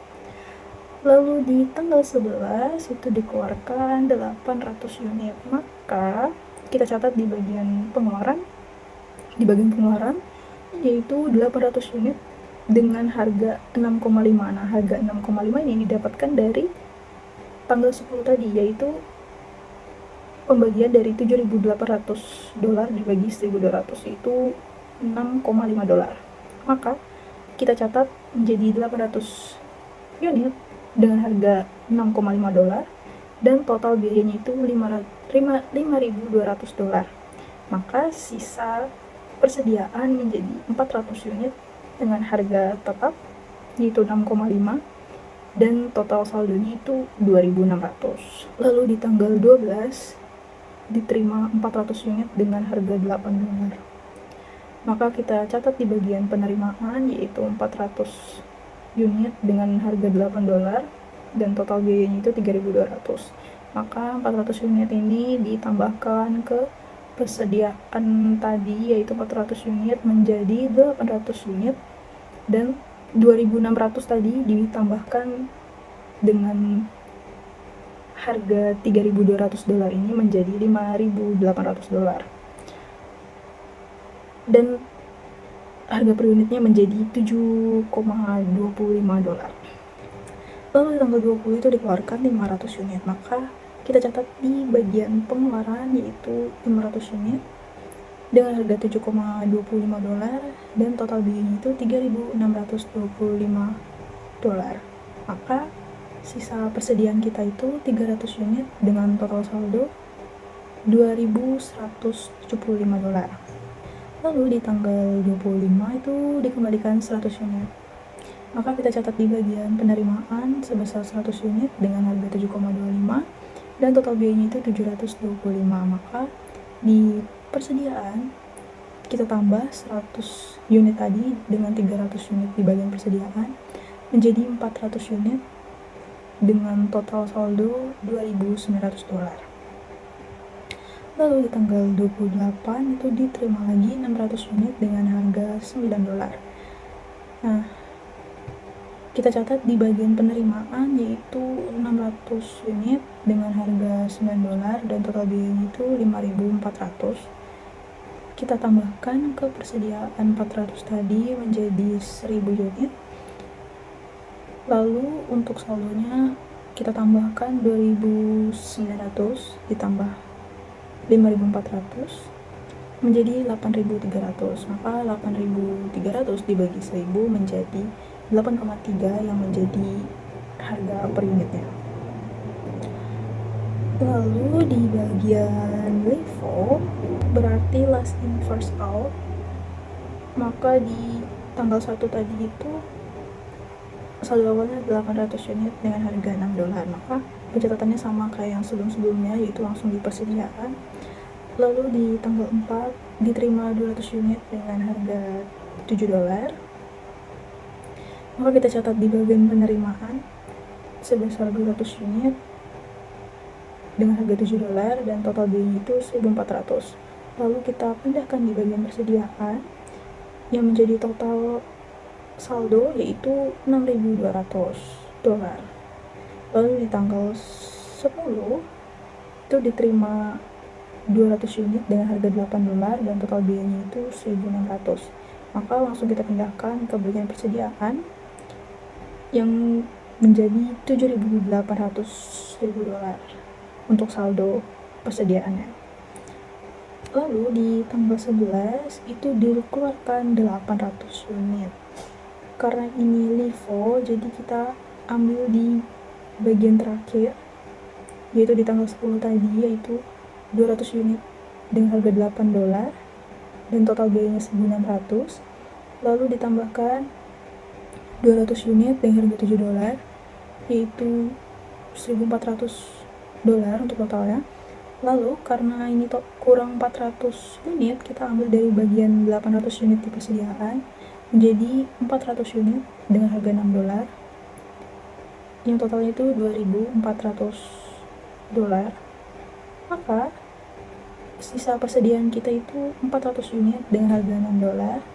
Lalu di tanggal 11 itu dikeluarkan 800 unit. Maka kita catat di bagian pengeluaran yaitu 800 unit dengan harga 6.5. Nah, harga 6.5 ini didapatkan dari tanggal 10 tadi, yaitu pembagian dari $7.800 dibagi 1.200 itu $6.5. Maka kita catat menjadi 800 unit dengan harga $6.5 dan total biayanya itu $5.200. Maka sisa persediaan menjadi 400 unit dengan harga tetap yaitu 6.5 dan total saldonya itu 2.600. Lalu di tanggal 12 diterima 400 unit dengan harga $8. Maka kita catat di bagian penerimaan yaitu 400 unit dengan harga $8 dan total biayanya itu 3.200. Maka 400 unit ini ditambahkan ke persediaan tadi yaitu 400 unit menjadi 800 unit dan 2.600 tadi ditambahkan dengan harga $3.200 ini menjadi $5.800 dan harga per unitnya menjadi $7.25. Lalu di tanggal 20 itu dikeluarkan 500 unit. Maka kita catat di bagian pengeluaran yaitu 500 unit dengan harga $7.25 dan total biayanya itu $3.625. Maka sisa persediaan kita itu 300 unit dengan total saldo $2.175. Lalu di tanggal 25 itu dikembalikan 100 unit. Maka kita catat di bagian penerimaan sebesar 100 unit dengan harga 7,25 dan total biayanya itu 725. Maka di persediaan kita tambah 100 unit tadi dengan 300 unit di bagian persediaan menjadi 400 unit dengan total saldo $2.900. Lalu di tanggal 28 itu diterima lagi 600 unit dengan harga $9. Nah, kita catat di bagian penerimaan yaitu 600 unit dengan harga $9 dan total biayanya itu 5.400. Kita tambahkan ke persediaan 400 tadi menjadi 1000 unit. Lalu untuk saldonya kita tambahkan 2.900 ditambah 5.400 menjadi 8.300. Maka 8.300 dibagi 1000 menjadi 8,3 yang menjadi harga per unitnya. Lalu di bagian LIFO berarti last in first out, maka di tanggal 1 tadi itu saldo awalnya 800 unit dengan harga $6. Maka pencatatannya sama kayak yang sebelum-sebelumnya, yaitu langsung di persediaan. Lalu di tanggal 4 diterima 200 unit dengan harga $7. Maka kita catat di bagian penerimaan sebesar 200 unit dengan harga $7 dan total biayanya itu 1.400. Lalu kita pindahkan di bagian persediaan yang menjadi total saldo yaitu $6.200. Lalu di tanggal 10 itu diterima 200 unit dengan harga $8 dan total biayanya itu 1.600. Maka langsung kita pindahkan ke bagian persediaan yang menjadi $7.800 untuk saldo persediaannya. Lalu di tanggal 11 itu dikeluarkan 800 unit. Karena ini LIFO, jadi kita ambil di bagian terakhir, yaitu di tanggal 10 tadi, yaitu 200 unit dengan harga $8 dan total biayanya 1.600. Lalu ditambahkan 200 unit dengan harga $7, yaitu $1.400 untuk totalnya. Lalu karena ini kurang 400 unit, kita ambil dari bagian 800 unit di persediaan menjadi 400 unit dengan harga $6, yang totalnya itu $2.400. Maka sisa persediaan kita itu 400 unit dengan harga $6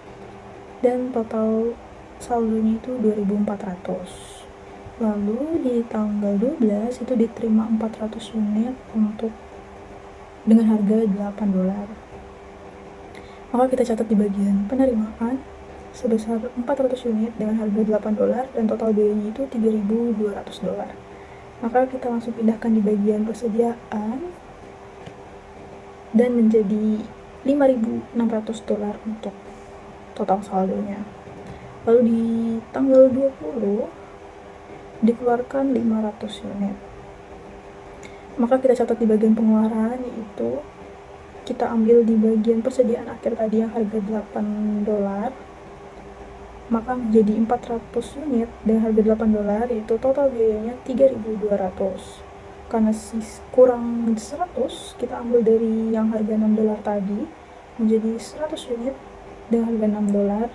dan total saldonya itu 2.400. Lalu di tanggal 12 itu diterima 400 unit dengan harga $8. Maka kita catat di bagian penerimaan sebesar 400 unit dengan harga $8 dan total biayanya itu $3.200. Maka kita langsung pindahkan di bagian persediaan dan menjadi $5.600 untuk total saldonya. Lalu di tanggal 20 dikeluarkan 500 unit. Maka kita catat di bagian pengeluaran, yaitu kita ambil di bagian persediaan akhir tadi yang harga $8, maka menjadi 400 unit dengan harga $8, yaitu total biayanya 3.200. Karena kurang 100, kita ambil dari yang harga $6 tadi menjadi 100 unit dengan harga $6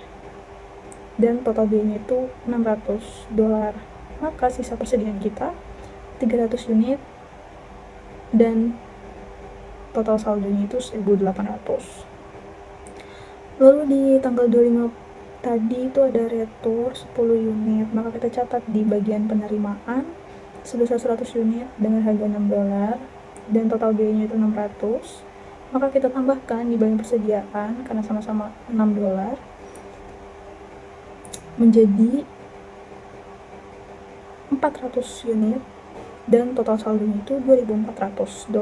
dan total biayanya itu $600. Maka sisa persediaan kita 300 unit dan total saldonya itu 1.800. Lalu di tanggal 25 tadi itu ada retur 10 unit. Maka kita catat di bagian penerimaan sebesar 100 unit dengan harga $6 dan total biayanya itu 600. Maka kita tambahkan di bagian persediaan karena sama-sama $6 menjadi 400 unit dan total saldonya itu $2.400.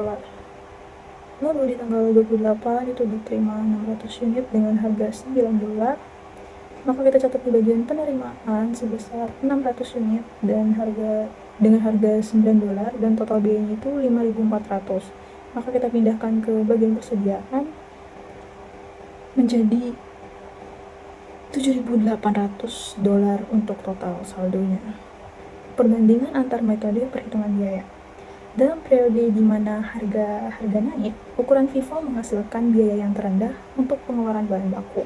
Lalu di tanggal 28 itu diterima 600 unit dengan harga $9. Maka kita catat di bagian penerimaan sebesar 600 unit dan harga dengan harga $9 dan total biayanya itu 5.400. Maka kita pindahkan ke bagian persediaan menjadi $7.800 untuk total saldonya. Perbandingan antar metode perhitungan biaya. Dalam periode di mana harga naik, ukuran FIFO menghasilkan biaya yang terendah untuk pengeluaran bahan baku.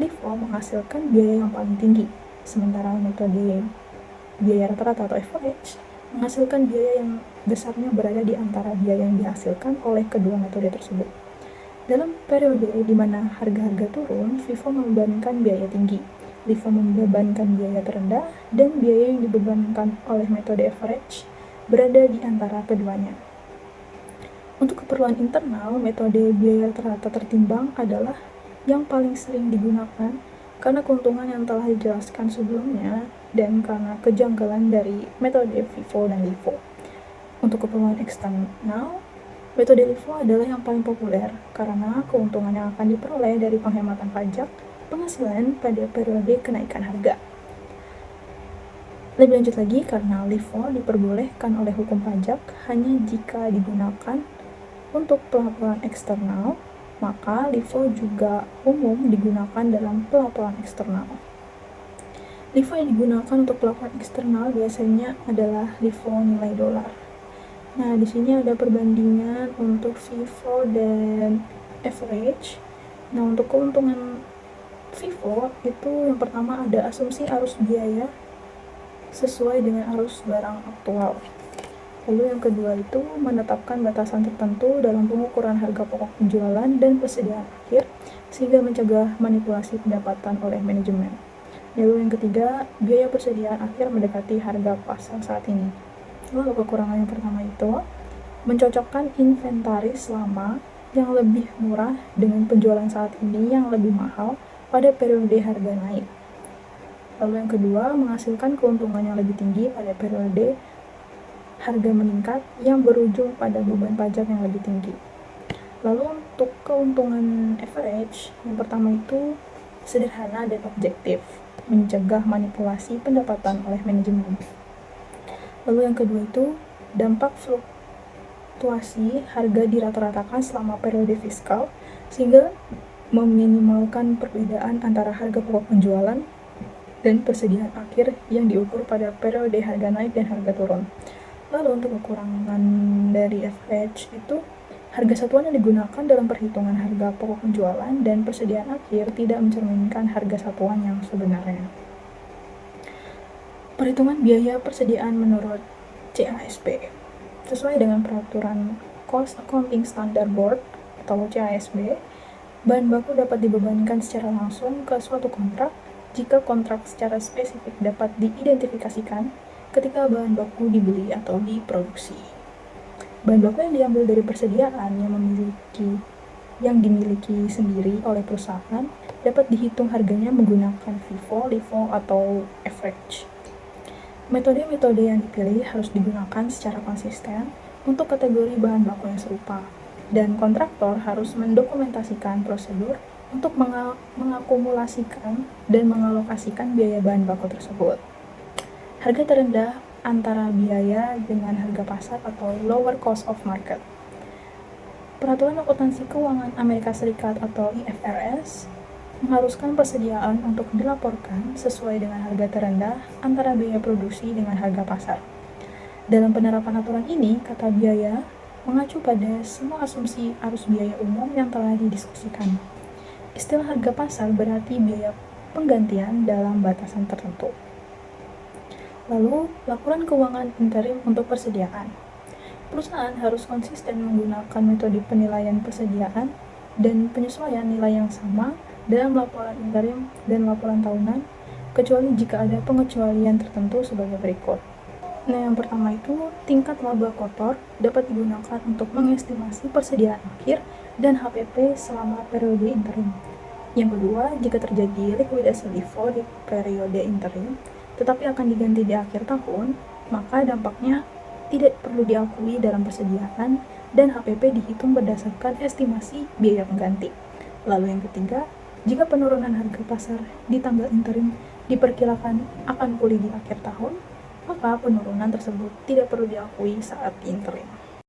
LIFO menghasilkan biaya yang paling tinggi, sementara metode biaya rata-rata atau average menghasilkan biaya yang besarnya berada di antara biaya yang dihasilkan oleh kedua metode tersebut. Dalam periode di mana harga-harga turun, FIFO membebankan biaya tinggi, LIFO membebankan biaya terendah, dan biaya yang dibebankan oleh metode average berada di antara keduanya. Untuk keperluan internal, metode biaya rata-rata tertimbang adalah yang paling sering digunakan karena keuntungan yang telah dijelaskan sebelumnya dan karena kejanggalan dari metode FIFO dan LIFO. Untuk keperluan eksternal, metode LIFO adalah yang paling populer karena keuntungan yang akan diperoleh dari penghematan pajak penghasilan pada periode kenaikan harga. Lebih lanjut lagi, karena LIFO diperbolehkan oleh hukum pajak hanya jika digunakan untuk pelaporan eksternal, maka LIFO juga umum digunakan dalam pelaporan eksternal. LIFO yang digunakan untuk pelaporan eksternal biasanya adalah LIFO nilai dolar. Nah, di sini ada perbandingan untuk FIFO dan average. Nah, untuk keuntungan FIFO itu yang pertama ada asumsi arus biaya sesuai dengan arus barang aktual. Lalu yang kedua itu menetapkan batasan tertentu dalam pengukuran harga pokok penjualan dan persediaan akhir sehingga mencegah manipulasi pendapatan oleh manajemen. Lalu yang ketiga, biaya persediaan akhir mendekati harga pasar saat ini. Lalu kekurangan yang pertama itu mencocokkan inventaris lama yang lebih murah dengan penjualan saat ini yang lebih mahal pada periode harga naik. Lalu yang kedua, menghasilkan keuntungan yang lebih tinggi pada periode harga meningkat yang berujung pada beban pajak yang lebih tinggi. Lalu untuk keuntungan average, yang pertama itu sederhana dan objektif, mencegah manipulasi pendapatan oleh manajemen. Lalu yang kedua itu dampak fluktuasi harga dirata-ratakan selama periode fiskal sehingga meminimalkan perbedaan antara harga pokok penjualan dan persediaan akhir yang diukur pada periode harga naik dan harga turun. Lalu untuk kekurangan dari average itu harga satuan yang digunakan dalam perhitungan harga pokok penjualan dan persediaan akhir tidak mencerminkan harga satuan yang sebenarnya. Perhitungan biaya persediaan menurut CASB sesuai dengan peraturan Cost Accounting Standard Board atau CASB, bahan baku dapat dibebankan secara langsung ke suatu kontrak jika kontrak secara spesifik dapat diidentifikasikan ketika bahan baku dibeli atau diproduksi. Bahan baku yang diambil dari persediaan yang dimiliki sendiri oleh perusahaan dapat dihitung harganya menggunakan FIFO, LIFO, atau average. Metode-metode yang dipilih harus digunakan secara konsisten untuk kategori bahan baku yang serupa, dan kontraktor harus mendokumentasikan prosedur untuk mengakumulasikan dan mengalokasikan biaya bahan baku tersebut. Harga terendah antara biaya dengan harga pasar atau lower cost of market. Peraturan Akuntansi Keuangan Amerika Serikat atau IFRS mengharuskan persediaan untuk dilaporkan sesuai dengan harga terendah antara biaya produksi dengan harga pasar. Dalam penerapan aturan ini, kata biaya mengacu pada semua asumsi arus biaya umum yang telah didiskusikan. Istilah harga pasar berarti biaya penggantian dalam batasan tertentu. Lalu, laporan keuangan interim untuk persediaan. Perusahaan harus konsisten menggunakan metode penilaian persediaan dan penyesuaian nilai yang sama dalam laporan interim dan laporan tahunan, kecuali jika ada pengecualian tertentu sebagai berikut. Nah, yang pertama itu tingkat laba kotor dapat digunakan untuk mengestimasi persediaan akhir dan HPP selama periode interim. Yang kedua, jika terjadi likuidasi LIFO di periode interim, tetapi akan diganti di akhir tahun, maka dampaknya tidak perlu diakui dalam persediaan dan HPP dihitung berdasarkan estimasi biaya pengganti. Lalu yang ketiga, jika penurunan harga pasar di tanggal interim diperkirakan akan pulih di akhir tahun, maka penurunan tersebut tidak perlu diakui saat interim.